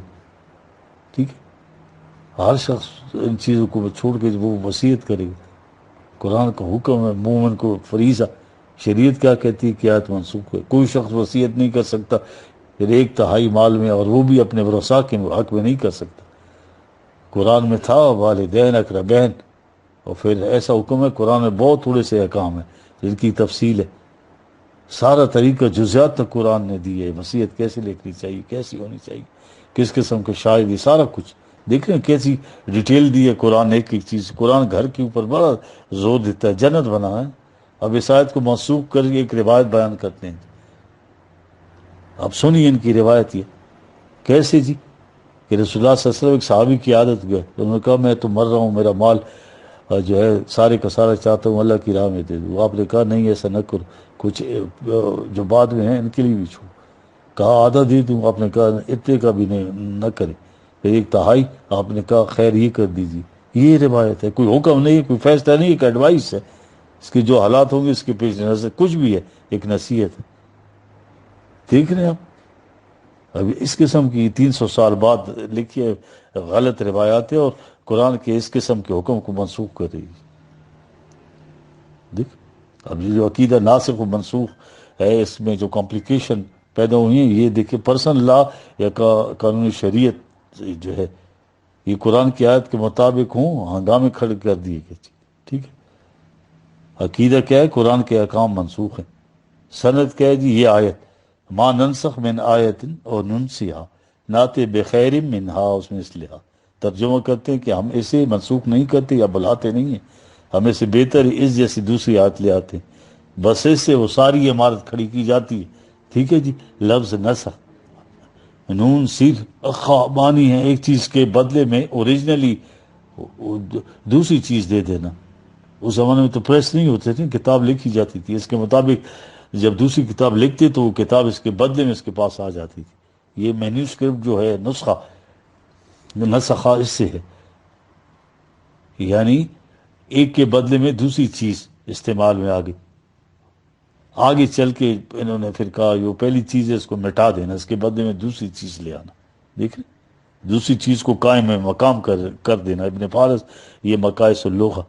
ٹھیک ہے، ہر شخص ان چیزوں کو چھوڑ کے وہ وصیت کرے گا. قرآن کا حکم ہے، مومن کو فریضہ. شریعت کیا کہتی ہے کہ آیت منسوخ ہے. کوئی شخص وصیت نہیں کر سکتا پھر 1/3 مال میں، اور وہ بھی اپنے ورثاء کے حق میں نہیں کر سکتا. قرآن میں تھا والدین اقربین، اور پھر ایسا حکم ہے. قرآن میں بہت تھوڑے سے احکام ہیں جن کی تفصیل ہے. سارا طریقہ جزیات تک قرآن نے دی ہے. وصیت کیسے لکھنی چاہیے، کیسی ہونی چاہیے، کس قسم کے شاہد، یہ سارا کچھ دیکھ رہے ہیں کیسی ڈیٹیل دی ہے قرآن. ایک ایک چیز قرآن گھر کے اوپر بڑا زور دیتا ہے، جنت بنا ہے. اب اس آیت کو منسوخ کر کے ایک روایت بیان کرتے ہیں. اب سنیے ان کی روایت یہ کیسے جی، کہ رسول اللہ صلی اللہ علیہ وسلم ایک صحابی کی عادت گئے، انہوں نے کہا میں تو مر رہا ہوں، میرا مال جو ہے سارے کا سارا چاہتا ہوں اللہ کی راہ میں دے دوں. آپ نے کہا نہیں ایسا نہ کرو، کچھ جو بعد میں ہیں ان کے لیے بھی چھوڑو. کہا آدھا دے دوں، آپ نے کہا اتنے کا بھی نہ کرے، پھر 1/3 آپ نے کہا خیر یہ کر دیجیے۔ یہ روایت ہے، کوئی حکم نہیں، کوئی فیصلہ نہیں، ایک ایڈوائس ہے، اس کے جو حالات ہوں گے اس کے پیش نظر کچھ بھی ہے، ایک نصیحت ہے۔ دیکھ رہے ہیں آپ، اب اس قسم کی 300 سال بعد لکھی غلط روایات ہیں، اور قرآن کے اس قسم کے حکم کو منسوخ کر رہی ہے۔ دیکھ، اب یہ جو عقیدہ ناسخ و منسوخ ہے، اس میں جو کمپلیکیشن پیدا ہوئی ہیں، یہ دیکھیں پرسنل لا یا قانونی شریعت جو ہے، یہ قرآن کی آیت کے مطابق ہوں، ہنگامے کھڑے کر دیے گئے۔ ٹھیک ہے، عقیدہ کیا ہے؟ قرآن کے احکام منسوخ ہیں۔ سند کیا ہے جی؟ یہ آیت ما ننسخ من آیت اور ننسیہا ناتے بخیر منہا، اس میں اس لحاظ ترجمہ کرتے ہیں کہ ہم اسے منسوخ نہیں کرتے یا بلاتے نہیں ہیں، ہم اسے بہتر اس جیسی دوسری آیت لے آتے ہیں، بس اس سے وہ ساری عمارت کھڑی کی جاتی ہے۔ ٹھیک ہے جی، لفظ نسخ، نون صرف معنی ہے ایک چیز کے بدلے میں اوریجنلی دوسری چیز دے دینا۔ اس زمانے میں تو پریس نہیں ہوتے تھے، کتاب لکھی جاتی تھی، اس کے مطابق جب دوسری کتاب لکھتے تو وہ کتاب اس کے بدلے میں اس کے پاس آ جاتی تھی۔ یہ مینیوسکرپٹ جو ہے، نسخہ نسخہ اس سے ہے، یعنی ایک کے بدلے میں دوسری چیز استعمال میں آ گئی۔ آگے چل کے انہوں نے پھر کہا یہ پہلی چیز ہے اس کو مٹا دینا، اس کے بدلے میں دوسری چیز لے آنا۔ دیکھ رہے، دوسری چیز کو قائم مقام کر دینا۔ ابن فارس یہ مقائص اللغہ،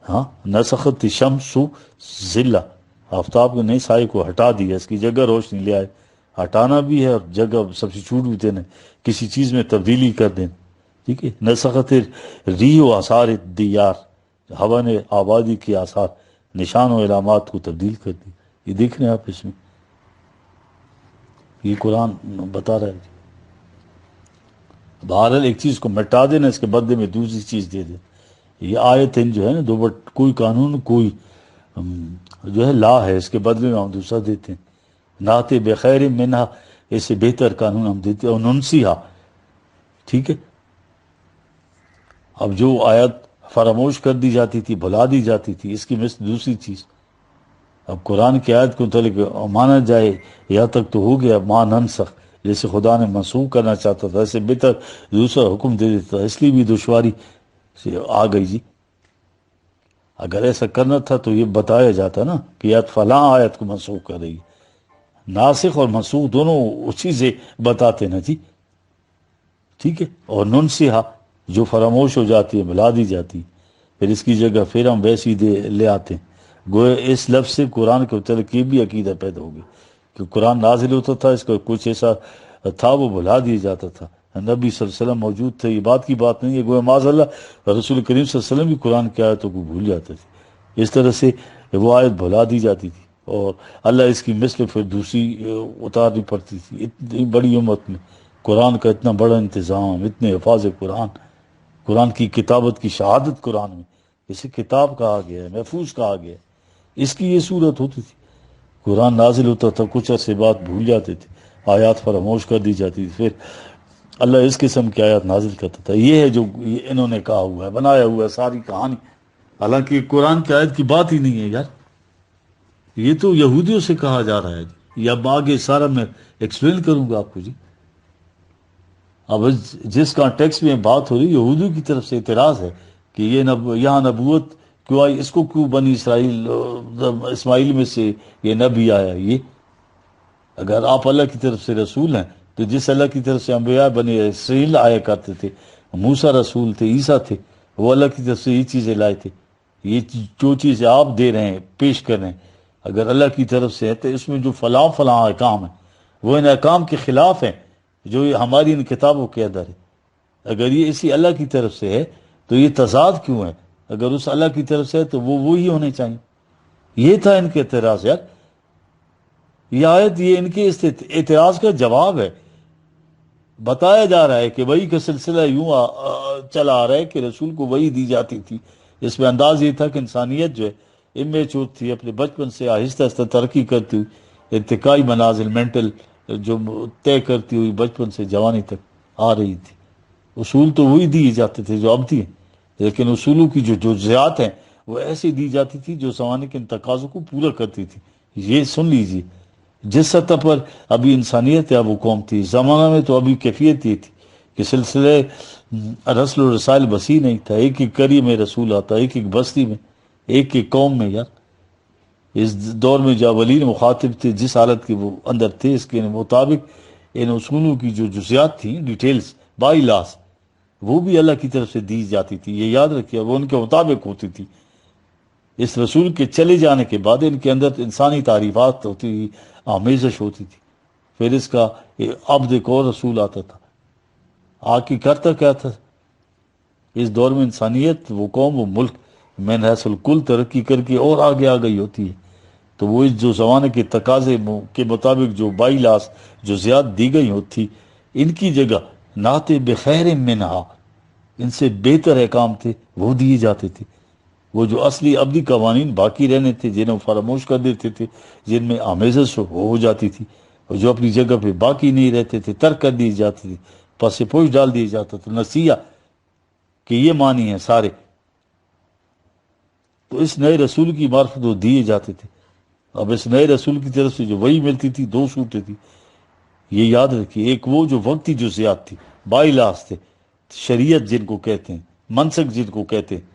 ہاں، نسخت شمس ذلہ، آفتاب کے نئے سائے کو ہٹا دیا، اس کی جگہ روشنی لے آئے۔ ہٹانا بھی ہے اور جگہ سبسٹیٹیوٹ بھی دینا، کسی چیز میں تبدیلی کر دینا۔ ٹھیک ہے، نسخت ریح و آثار دیار، ہوا نے آبادی کی آثار، نشان و علامات کو تبدیل کر دی۔ یہ دیکھ رہے ہیں آپ، اس میں یہ قرآن بتا رہا ہے۔ بہرحال ایک چیز کو مٹا دینا، اس کے بدلے میں دوسری چیز دے دینا۔ یہ آیتیں جو ہے نا، دو بٹ کوئی قانون، کوئی جو ہے لا ہے، اس کے بدلے میں ہم دوسرا دیتے ہیں۔ ناتے بخیر منہا، اس سے بہتر قانون ہم دیتے ہیں، اور ننسیہا۔ ٹھیک ہے، اب جو آیت فراموش کر دی جاتی تھی، بھلا دی جاتی تھی، اس کی مثل دوسری چیز۔ اب قرآن کی آیت کو متعلق مانا جائے، یہاں تک تو ہو گیا ما ننسخ، جیسے خدا نے منسوخ کرنا چاہتا تھا، ایسے بہتر دوسرا حکم دے دیتا تھا، اس لیے بھی دشواری سے آ گئی جی۔ اگر ایسا کرنا تھا تو یہ بتایا جاتا نا کہ آیت فلاں آیت کو منسوخ کر رہی ہے۔ ناسخ اور منسوخ دونوں اسی سے بتاتے نا جی۔ ٹھیک ہے، اور ننسیہا جو فراموش ہو جاتی ہے، بھلا دی جاتی، پھر اس کی جگہ پھر ہم ویسی لے آتے ہیں۔ گویا اس لفظ سے قرآن کے متعلق یہ بھی عقیدہ پیدا ہو گیا کہ قرآن نازل ہوتا تھا، اس کا کچھ ایسا تھا وہ بھلا دیا جاتا تھا۔ نبی صلی اللہ علیہ وسلم موجود تھے، یہ بات کی بات نہیں ہے، گویا معاذ اللہ رسول کریم صلی اللہ علیہ وسلم بھی قرآن کی آیتوں کو بھول جاتے تھے، اس طرح سے وہ آیت بھلا دی جاتی تھی، اور اللہ اس کی مثل پھر دوسری اتارنی پڑتی تھی۔ اتنی بڑی امت میں قرآن کا اتنا بڑا انتظام، اتنے حفاظ قرآن، قرآن کی کتابت کی شہادت قرآن میں، اسے کتاب کہا گیا ہے، محفوظ کہا گیا ہے۔ اس کی یہ صورت ہوتی تھی، قرآن نازل ہوتا تھا، کچھ عرصے بعد بھول جاتے تھے، آیات فراموش کر دی جاتی تھی، پھر اللہ اس قسم کی آیات نازل کرتا تھا۔ یہ ہے جو انہوں نے کہا ہوا ہے، بنایا ہوا ہے ساری کہانی، حالانکہ قرآن کی آیت کی بات ہی نہیں ہے یار، یہ تو یہودیوں سے کہا جا رہا ہے جی۔ یا آگے سارا میں ایکسپلین کروں گا آپ کو جی۔ اب جس کانٹیکس میں بات ہو رہی، یہودیوں کی طرف سے اعتراض ہے کہ یہ یہاں نبوت کیوں آئی، اس کو کیوں بنی اسماعیل میں سے یہ نبی آیا۔ یہ اگر آپ اللہ کی طرف سے رسول ہیں تو جس اللہ کی طرف سے انبیاء بنی اسرائیل آیا کرتے تھے، موسیٰ رسول تھے، عیسیٰ تھے، وہ اللہ کی طرف سے یہ چیزیں لائے تھے۔ یہ جو چیزیں آپ دے رہے ہیں، پیش کر رہے ہیں، اگر اللہ کی طرف سے ہے تو اس میں جو فلاں فلاں احکام ہیں وہ ان احکام کے خلاف ہیں جو ہماری ان کتابوں کے اندر ہے۔ اگر یہ اسی اللہ کی طرف سے ہے تو یہ تضاد کیوں ہے؟ اگر اس اللہ کی طرف سے ہے تو وہ وہی ہونے چاہیے۔ یہ تھا ان کے اعتراض یار، یہ آیت یہ ان کے اس اعتراض کا جواب ہے۔ بتایا جا رہا ہے کہ وحی کا سلسلہ یوں چلا آ رہا ہے کہ رسول کو وحی دی جاتی تھی، اس میں انداز یہ تھا کہ انسانیت جو ہے امیچور تھی، اپنے بچپن سے آہستہ آہستہ ترقی کرتی ہوئی ارتقائی منازل مینٹل جو طے کرتی ہوئی بچپن سے جوانی تک آ رہی تھی۔ اصول تو وہی دیے جاتے تھے جو اب دیے، لیکن اصولوں کی جو جزیات ہیں وہ ایسی دی جاتی تھی جو زمانے کے ان تقاضوں کو پورا کرتی تھی۔ یہ سن لیجئے، جس سطح پر ابھی انسانیت یا وہ قوم تھی، اس زمانہ میں تو ابھی کیفیت یہ تھی کہ سلسلے رسل و رسائل بسی نہیں تھا، ایک ایک قریے میں رسول آتا، ایک ایک بستی میں، ایک ایک قوم میں. یار اس دور میں جو اولین مخاطب تھے، جس حالت کے وہ اندر تھے، اس کے مطابق ان اصولوں کی جو جزیات تھیں، ڈیٹیلز بائی لاس، وہ بھی اللہ کی طرف سے دی جاتی تھی. یہ یاد رکھیے، وہ ان کے مطابق ہوتی تھی. اس رسول کے چلے جانے کے بعد ان کے اندر انسانی تعریفات ہوتی تھی، آمیزش ہوتی تھی. پھر اس کا عبد ایک اور رسول آتا تھا، آ کے کرتا کیا تھا. اس دور میں انسانیت، وہ قوم، وہ ملک من حیث الکل ترقی کر کے اور آگے آ گئی ہوتی ہے. تو وہ اس جو زمانے کے تقاضے کے مطابق جو بائی لاس جو زیادہ دی گئی ہوتی، ان کی جگہ نعت بخیر منہا، ان سے بہتر احکام تھے وہ دیے جاتے تھے. وہ جو اصلی ابدی قوانین باقی رہنے تھے، جنہیں فراموش کر دیتے تھے، جن میں آمیزش ہو جاتی تھی، اور جو اپنی جگہ پہ باقی نہیں رہتے تھے، ترک کر دیے جاتے تھے، پس پوش ڈال دیا جاتا تھا. نسیہ کہ یہ معنی ہے سارے. تو اس نئے رسول کی معرفت وہ دیے جاتے تھے. اب اس نئے رسول کی طرف سے جو وہی ملتی تھی، دو صورتیں تھی. یہ یاد رکھیے، ایک وہ جو وقتی جزیات تھی، بائی لاس تھے، شریعت جن کو کہتے ہیں، منسک جن کو کہتے ہیں،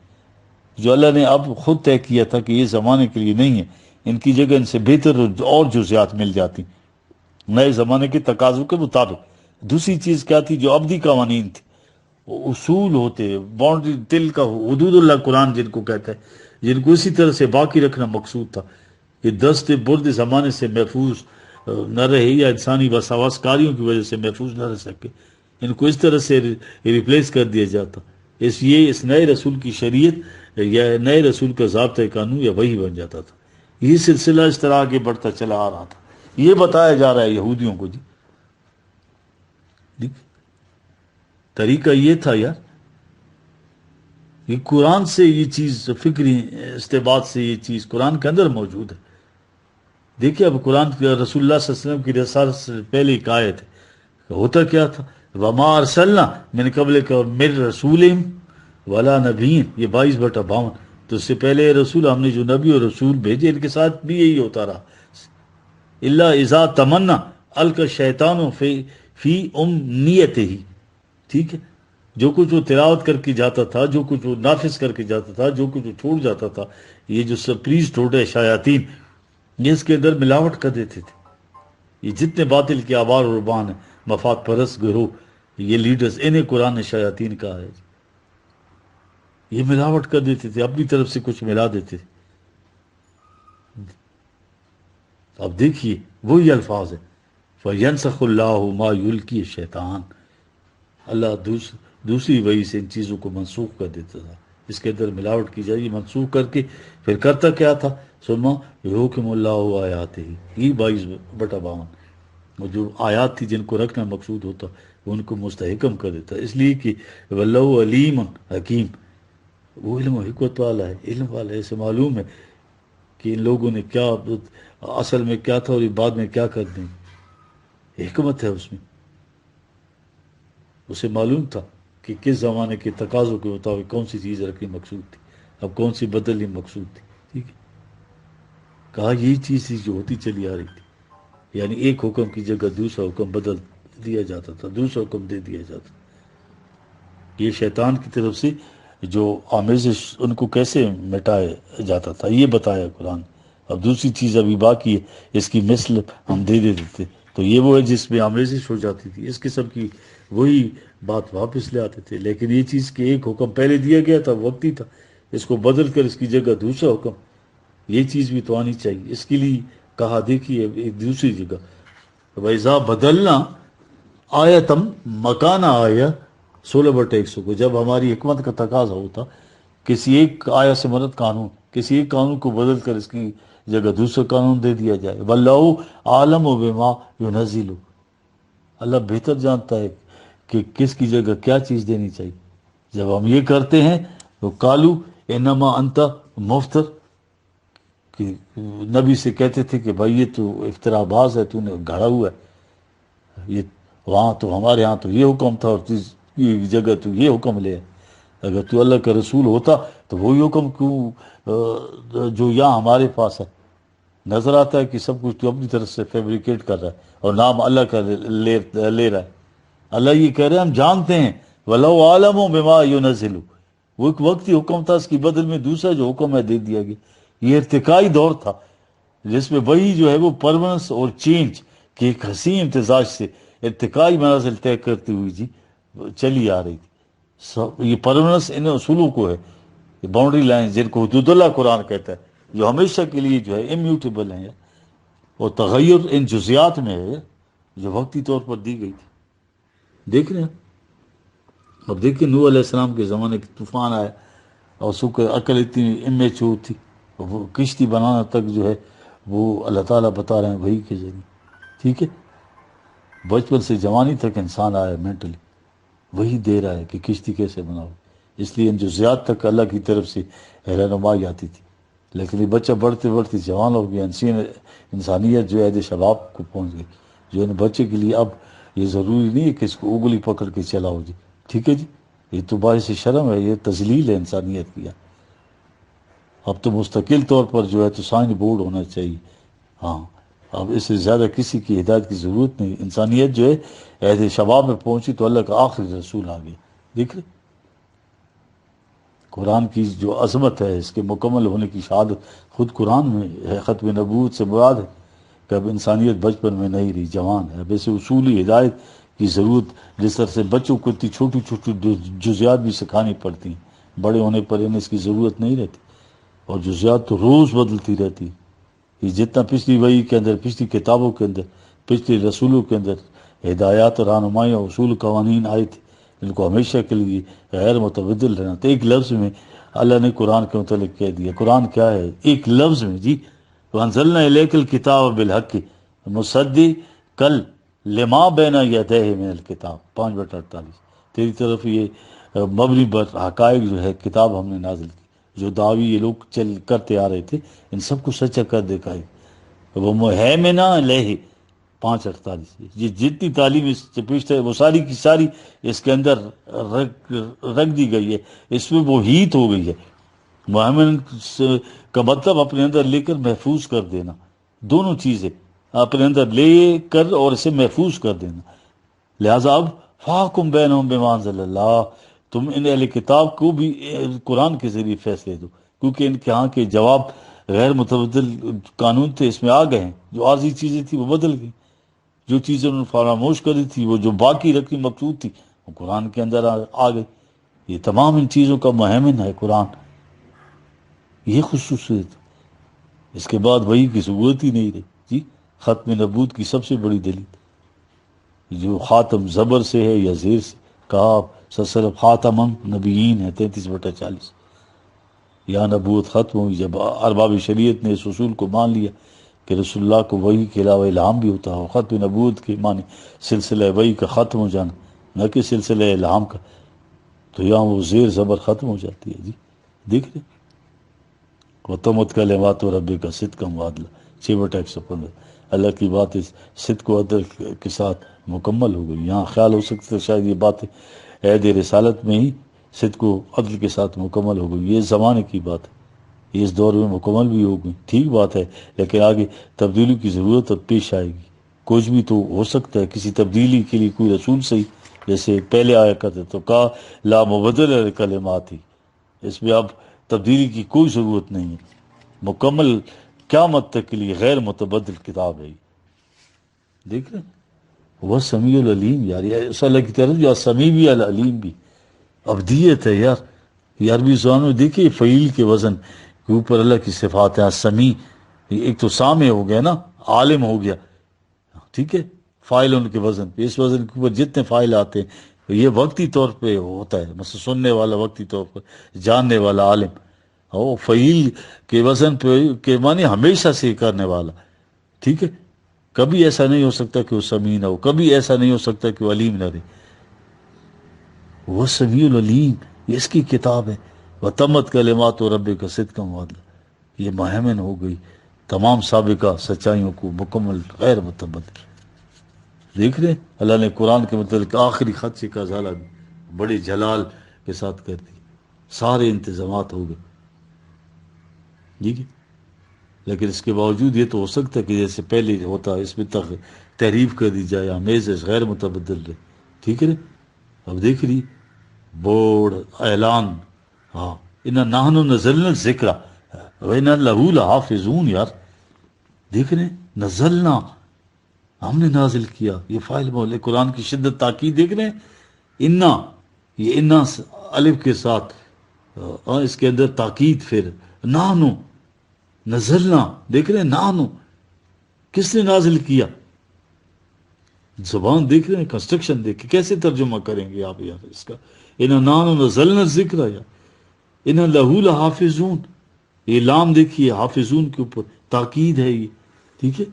جو اللہ نے اب خود طے کیا تھا کہ یہ زمانے کے لیے نہیں ہے، ان کی جگہ ان سے بہتر اور جزیات مل جاتی نئے زمانے کے تقاضوں کے مطابق. دوسری چیز کیا تھی؟ جو ابدی قوانین تھی، وہ اصول ہوتے، باؤنڈری، دل کا حدود اللہ قرآن جن کو کہتا ہے، جن کو اسی طرح سے باقی رکھنا مقصود تھا. یہ دست برد زمانے سے محفوظ نہ رہے، یا انسانی وسواس کاریوں کی وجہ سے محفوظ نہ رہ سکے، ان کو اس طرح سے ریپلیس کر دیا جاتا. اس نئے رسول کی شریعت یا نئے رسول کا ضابطۂ قانون یا وہی بن جاتا تھا. یہ سلسلہ اس طرح آگے بڑھتا چلا آ رہا تھا. یہ بتایا جا رہا ہے یہودیوں کو. جی طریقہ یہ تھا یار، یہ قرآن سے یہ چیز، فکری استباد سے یہ چیز قرآن کے اندر موجود ہے. دیکھیے اب قرآن رسول اللہ صلی اللہ علیہ وسلم کی رسالت سے پہلے ایک آیت ہے، ہوتا کیا تھا؟ وَمَا أَرْسَلْنَا مِن قَبْلِكَ مِن رَسُولٍ وَلَا نَبِيٍّ، یہ 22/52. تو اس سے پہلے رسول، ہم نے جو نبی اور رسول بھیجے، ان کے ساتھ بھی یہی ہوتا رہا. إِلَّا إِذَا تَمَنَّا أَلْقَى الشَّيْطَانُ فِي أُمْنِيَّتِهِ. ٹھیک ہے، جو کچھ وہ تلاوت کر کے جاتا تھا، جو کچھ وہ نافذ کر کے جاتا تھا، جو کچھ وہ چھوڑ جاتا تھا، یہ جو سپریز ٹوٹے شیاطین، یہ اس کے اندر ملاوٹ کر دیتے تھے. یہ جتنے باطل کے آبار و ربان ہیں، مفاد پرست گروہ، یہ لیڈرز، انہیں قرآن نے شیاطین کہا ہے. یہ ملاوٹ کر دیتے تھے، اپنی طرف سے کچھ ملا دیتے تھے. اب دیکھیے وہی الفاظ ہے، فَيَنْسَخُ اللَّهُ مَا يُلْقِي الشَّيْطَانُ. اللہ دوسری وحی سے ان چیزوں کو منسوخ کر دیتا تھا. اس کے اندر ملاوٹ کی جائے، منسوخ کر کے پھر کرتا کیا تھا؟ سما یحکم اللہ آیاتہ، یہ 22/52. وہ جو آیات تھی جن کو رکھنا مقصود ہوتا، وہ ان کو مستحکم کر دیتا، اس لیے کہ واللہ علیم حکیم، وہ علم و حکمت والا ہے، علم والا ہے. اسے معلوم ہے کہ ان لوگوں نے کیا اصل میں کیا تھا اور بعد میں کیا کر دیں. حکمت ہے اس میں. اسے معلوم تھا کہ کس زمانے کے تقاضوں کے مطابق کون سی چیز رکھنی مقصود تھی، اب کون سی بدلنی مقصود تھی. ٹھیک ہے، کہا یہی چیز تھی جو ہوتی چلی آ رہی تھی. یعنی ایک حکم کی جگہ دوسرا حکم بدل دیا جاتا تھا، دوسرا حکم دے دیا جاتا تھا. یہ شیطان کی طرف سے جو آمیزش، ان کو کیسے مٹایا جاتا تھا یہ بتایا قرآن. اب دوسری چیز ابھی باقی ہے، اس کی مثل ہم دے دیتے تھے. تو یہ وہ ہے جس میں آمیزش ہو جاتی تھی. اس قسم کی وہی بات واپس لے آتے تھے. لیکن یہ چیز کہ ایک حکم پہلے دیا گیا تھا، وقتی تھا، اس کو بدل کر اس کی جگہ دوسرا حکم، یہ چیز بھی تو آنی چاہیے. اس کے لیے کہا، دیکھیے ایک دوسری جگہ، وَإِذَا بَدَلْنَا آیَةً مَكَانَ آیَةٍ 16/100 کو، جب ہماری حکمت کا تقاضا ہوتا کسی ایک آیت سے مراد قانون، کسی ایک قانون کو بدل کر اس کی جگہ دوسرا قانون دے دیا جائے. وَاللَّهُ عَالَمُ بِمَا يُنَزِّلُ، اللہ بہتر جانتا ہے کہ کس کی جگہ کیا چیز دینی چاہیے. جب ہم یہ کرتے ہیں تو قالو انما انت مفتر، کہ نبی سے کہتے تھے کہ بھائی یہ تو افترا باز ہے، تو نے گھڑا ہوا ہے. یہ وہاں تو ہمارے ہاں تو یہ حکم تھا، اور یہ جگہ تو یہ حکم لے. اگر تو اللہ کا رسول ہوتا تو وہی حکم کیوں جو یہاں ہمارے پاس ہے. نظر آتا ہے کہ سب کچھ تو اپنی طرف سے فیبریکیٹ کر رہا ہے اور نام اللہ کا لے رہا ہے. اللہ یہ کہہ رہے ہیں ہم جانتے ہیں وَلَوْ عَالَمُ بِمَا يُنَزِّلُ. وہ ایک وقتی حکم تھا، اس کی بدل میں دوسرا جو حکم ہے دے دیا گیا. یہ ارتقائی دور تھا جس میں وہی جو ہے وہ پرمنس اور چینج کے ایک حسین امتزاج سے ارتقائی منازل طے کرتی ہوئی جی چلی آ رہی تھی. یہ پرمنس ان اصولوں کو ہے، یہ باؤنڈری لائن جن کو حدود اللہ قرآن کہتا ہے، جو ہمیشہ کے لیے جو ہے امیوٹیبل ہیں، اور تغیر ان جزیات میں ہے جو وقتی طور پر دی گئی تھی. دیکھ رہے ہیں اب دیکھیں نوح علیہ السلام کے زمانے کے طوفان آیا اور سو کہ عقل اتنی امیچور تھی، وہ کشتی بنانا تک جو ہے وہ اللہ تعالیٰ بتا رہے ہیں وہی کے ذریعے. ٹھیک ہے، بچپن سے جوانی تک انسان آیا مینٹلی وہی دے رہا ہے کہ کشتی کیسے بناؤ. اس لیے ان جزیات تک اللہ کی طرف سے رہنمائی آتی تھی. لیکن یہ بچہ بڑھتے بڑھتے جوان ہو گیا، انسانیت جو ہے عہد شباب کو پہنچ گئی. جو ان بچے کے لیے اب یہ ضروری نہیں ہے کہ اس کو اگلی پکڑ کے چلاؤ جی. ٹھیک ہے جی، یہ تو باعث شرم ہے، یہ تذلیل ہے انسانیت کی. اب تو مستقل طور پر جو ہے تو سائن بورڈ ہونا چاہیے. ہاں اب اس سے زیادہ کسی کی ہدایت کی ضرورت نہیں. انسانیت جو ہے عہد شباب میں پہنچی تو اللہ کا آخری رسول آ گیا. دیکھ رہے قرآن کی جو عظمت ہے، اس کے مکمل ہونے کی شہادت خود قرآن میں ہے. ختم نبوت سے مراد ہے کہ اب انسانیت بچپن میں نہیں رہی، جوان ہے. اب ایسے اصولی ہدایت کی ضرورت، جس طرح سے بچوں کو اتنی چھوٹی چھوٹی جزیات بھی سکھانی پڑتی ہیں، بڑے ہونے پر انہیں اس کی ضرورت نہیں رہتی. اور جزیات تو روز بدلتی رہتی. یہ جتنا پچھلی وحی کے اندر، پچھلی کتابوں کے اندر، پچھلے رسولوں کے اندر ہدایات، رہنمائیاں، اصول، قوانین آئے تھے، ان کو ہمیشہ کے لیے غیر متبدل رہنا. تو ایک لفظ میں اللہ نے قرآن کے متعلق کہہ دیا. قرآن کیا ہے؟ ایک لفظ میں جی، وَأَنزَلْنَا إِلَيْكَ الْكِتَابَ بِالْحَقِّ مُصَدِّقًا لِمَا بَيْنَ يَدَيْهِ مِنَ الْكِتَابِ 5/48. تیری طرف یہ مبنی بر حقائق جو ہے کتاب ہم نے نازل کی. جو دعوی یہ لوگ کرتے آ رہے تھے ان سب کو سچا کر دکھائی. وہ مہیمنہ علیہ 5:48. یہ جتنی تعلیم اس سے پیش ہے وہ ساری کی ساری اس کے اندر رکھ دی گئی ہے. اس میں وہ ہیت ہو گئی ہے. مہیمن کا مطلب اپنے اندر لے کر محفوظ کر دینا. دونوں چیزیں اپنے اندر لے کر اور اسے محفوظ کر دینا. لہذا اب فاحکم بینہم بما انزل اللہ، تم ان اہل کتاب کو بھی قرآن کے ذریعے فیصلے دو، کیونکہ ان کے ہاں کے جواب غیر متبدل قانون تھے، اس میں آ گئے ہیں. جو عارضی چیزیں تھیں وہ بدل گئی، جو چیزیں انہوں نے فراموش کری تھی، وہ جو باقی رکھنی مقصود تھی وہ قرآن کے اندر آ گئی. یہ تمام ان چیزوں کا مہمن ہے قرآن. یہ خصوصیت اس کے بعد وحی کی ضرورت ہی نہیں رہی جی. ختم نبوت کی سب سے بڑی دلیل جو خاتم زبر سے ہے یا زیر سے کہا سلسلہ خاتم نبیین ہے 33/40. یا نبوت ختم ہوئی جب ارباب شریعت نے اس اصول کو مان لیا کہ رسول اللہ کو وحی کے علاوہ الہام بھی ہوتا ہے. ختم نبوت کے معنی سلسلہ وحی کا ختم ہو جانا، نہ کہ سلسلہ الہام کا. تو یہاں وہ زیر زبر ختم ہو جاتی ہے جی. دیکھ رہے وَتَمَّتْ كَلِمَاتُ رَبِّكَ صِدْقًا وَعَدْلًا 6/115. اللہ کی بات اس صدق و عدل کے ساتھ مکمل ہو گئی. یہاں خیال ہو سکتا ہے شاید یہ بات عہد رسالت میں ہی صدق و عدل کے ساتھ مکمل ہو گئی. یہ زمانے کی بات ہے، یہ اس دور میں مکمل بھی ہو گئی. ٹھیک بات ہے، لیکن آگے تبدیلی کی ضرورت پیش آئے گی. کچھ بھی تو ہو سکتا ہے، کسی تبدیلی کے لیے کوئی رسول صحیح جیسے پہلے آیا کرتے تو کہا لا مبدل لکلماتی، اس میں اب تبدیلی کی کوئی ضرورت نہیں ہے. مکمل قیامت تک کے لیے غیر متبدل کتاب ہے. دیکھ رہے وہ سمیع العلیم. یار اس اللہ کی طرف جو سمیع بھی العلیم بھی ابدیت ہے یار. یہ عربی زبان میں دیکھیے فعیل کے وزن کے اوپر اللہ کی صفات ہیں. سمیع ایک تو سامع ہو گیا نا، عالم ہو گیا. ٹھیک ہے، فاعل ان کے وزن پہ، اس وزن کے اوپر جتنے فاعل آتے ہیں یہ وقتی طور پہ ہوتا ہے. مثلا سننے والا وقتی طور پر، جاننے والا عالم. او فعیل کے وزن پہ کے معنی ہمیشہ سے کرنے والا. ٹھیک ہے، کبھی ایسا نہیں ہو سکتا کہ وہ سمیع نہ ہو، کبھی ایسا نہیں ہو سکتا کہ وہ علیم نہ رہے. وہ سمیع العلیم، یہ اس کی کتاب ہے. وَتَمَّتْ كَلِمَاتُ رَبِّكَ صِدْقًا وَعَدْلًا. یہ مہمن ہو گئی تمام سابقہ سچائیوں کو مکمل غیر متبدل. دیکھ رہے اللہ نے قرآن کے متعلق آخری خدشے کا ازالہ بھی بڑے جلال کے ساتھ کر دی. سارے انتظامات ہو گئے. ٹھیک ہے، لیکن اس کے باوجود یہ تو ہو سکتا ہے کہ جیسے پہلے ہوتا اس میں تحریف کر دی جائے، آمیز غیر متبدل رہے، ٹھیک ہے نا؟ اب دیکھ رہی بورڈ اعلان، ہاں ان نحن نزلنا الذکر وإنا لہ لحافظون، یار دیکھ رہے ہیں، نزلنا ہم نے نازل کیا، یہ فاعل مول قرآن کی شدت تاکید دیکھ رہے ہیں، انا یہ انا الف کے ساتھ اس کے اندر تاکید، پھر نحن نزلنا دیکھ رہے ہیں، نحن کس نے نازل کیا، زبان دیکھ رہے ہیں، کنسٹرکشن دیکھ کے کیسے ترجمہ کریں گے آپ یار اس کا، انا نحن نزلنا الذکر یا انا لہ لحافظون، یہ لام دیکھیے حافظون کے اوپر تاکید ہے یہ، ٹھیک ہے،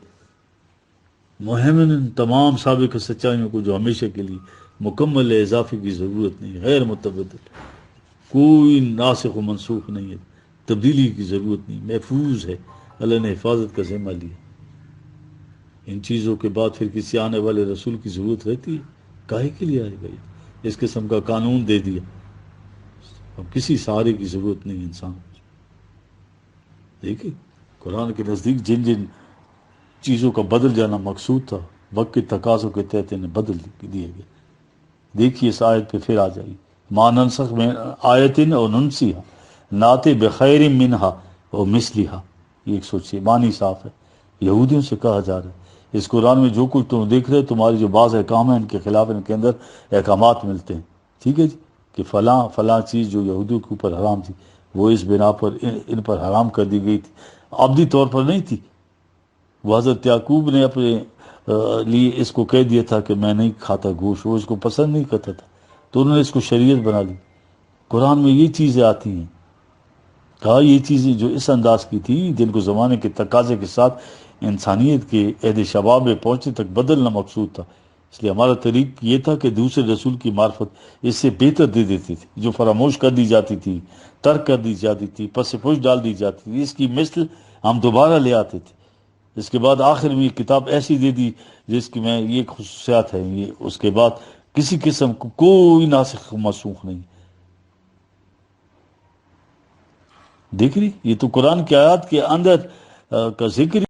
مہمن تمام سابق سچائیوں کو جو ہمیشہ کے لیے مکمل ہے، اضافے کی ضرورت نہیں، غیر متبدل، کوئی ناسخ و منسوخ نہیں ہے، تبدیلی کی ضرورت نہیں، محفوظ ہے، اللہ نے حفاظت کا ذمہ لیا۔ ان چیزوں کے بعد پھر کسی آنے والے رسول کی ضرورت رہتی ہے؟ کاہے کے لیے آئے گا یہ؟ اس قسم کا قانون دے دیا، اب کسی سہارے کی ضرورت نہیں انسان کو۔ دیکھیں قرآن کے نزدیک جن جن چیزوں کا بدل جانا مقصود تھا، وقت کے تقاضوں کے تحت انہیں بدل دیے گئے۔ دیکھیے اس آیت پہ پھر آ جائیے، ما ننسخ من آیت او ننسیہا ناتے بخیر منہا او مثلہا، یہ ایک سوچیے، معنی صاف ہے، یہودیوں سے کہا جا رہا ہے اس قرآن میں جو کچھ تم دیکھ رہے تمہاری جو بعض احکام ہیں ان کے خلاف ان کے اندر احکامات ملتے ہیں، ٹھیک ہے جی، کہ فلاں فلاں چیز جو یہودیوں کے اوپر حرام تھی وہ اس بنا پر ان پر حرام کر دی گئی تھی، عبدی طور پر نہیں تھی، وہ حضرت یعقوب نے اپنے لیے اس کو کہہ دیا تھا کہ میں نہیں کھاتا گوشت، وہ اس کو پسند نہیں کرتا تھا تو انہوں نے اس کو شریعت بنا لی۔ قرآن میں یہ چیزیں آتی ہیں، کہا یہ چیزیں جو اس انداز کی تھی جن کو زمانے کے تقاضے کے ساتھ انسانیت کے عہد شباب میں پہنچنے تک بدلنا مقصود تھا، اس لیے ہمارا طریق یہ تھا کہ دوسرے رسول کی معرفت اس سے بہتر دے دیتی تھی، جو فراموش کر دی جاتی تھی، ترک کر دی جاتی تھی، پس پش ڈال دی جاتی تھی، اس کی مثل ہم دوبارہ لے آتے تھے۔ اس کے بعد آخر میں یہ کتاب ایسی دے دی جس کی میں یہ خصوصیات ہیں، یہ اس کے بعد کسی قسم کو کوئی ناسخ منسوخ نہیں۔ دیکھ رہی یہ تو قرآن کی آیات کے اندر کا ذکر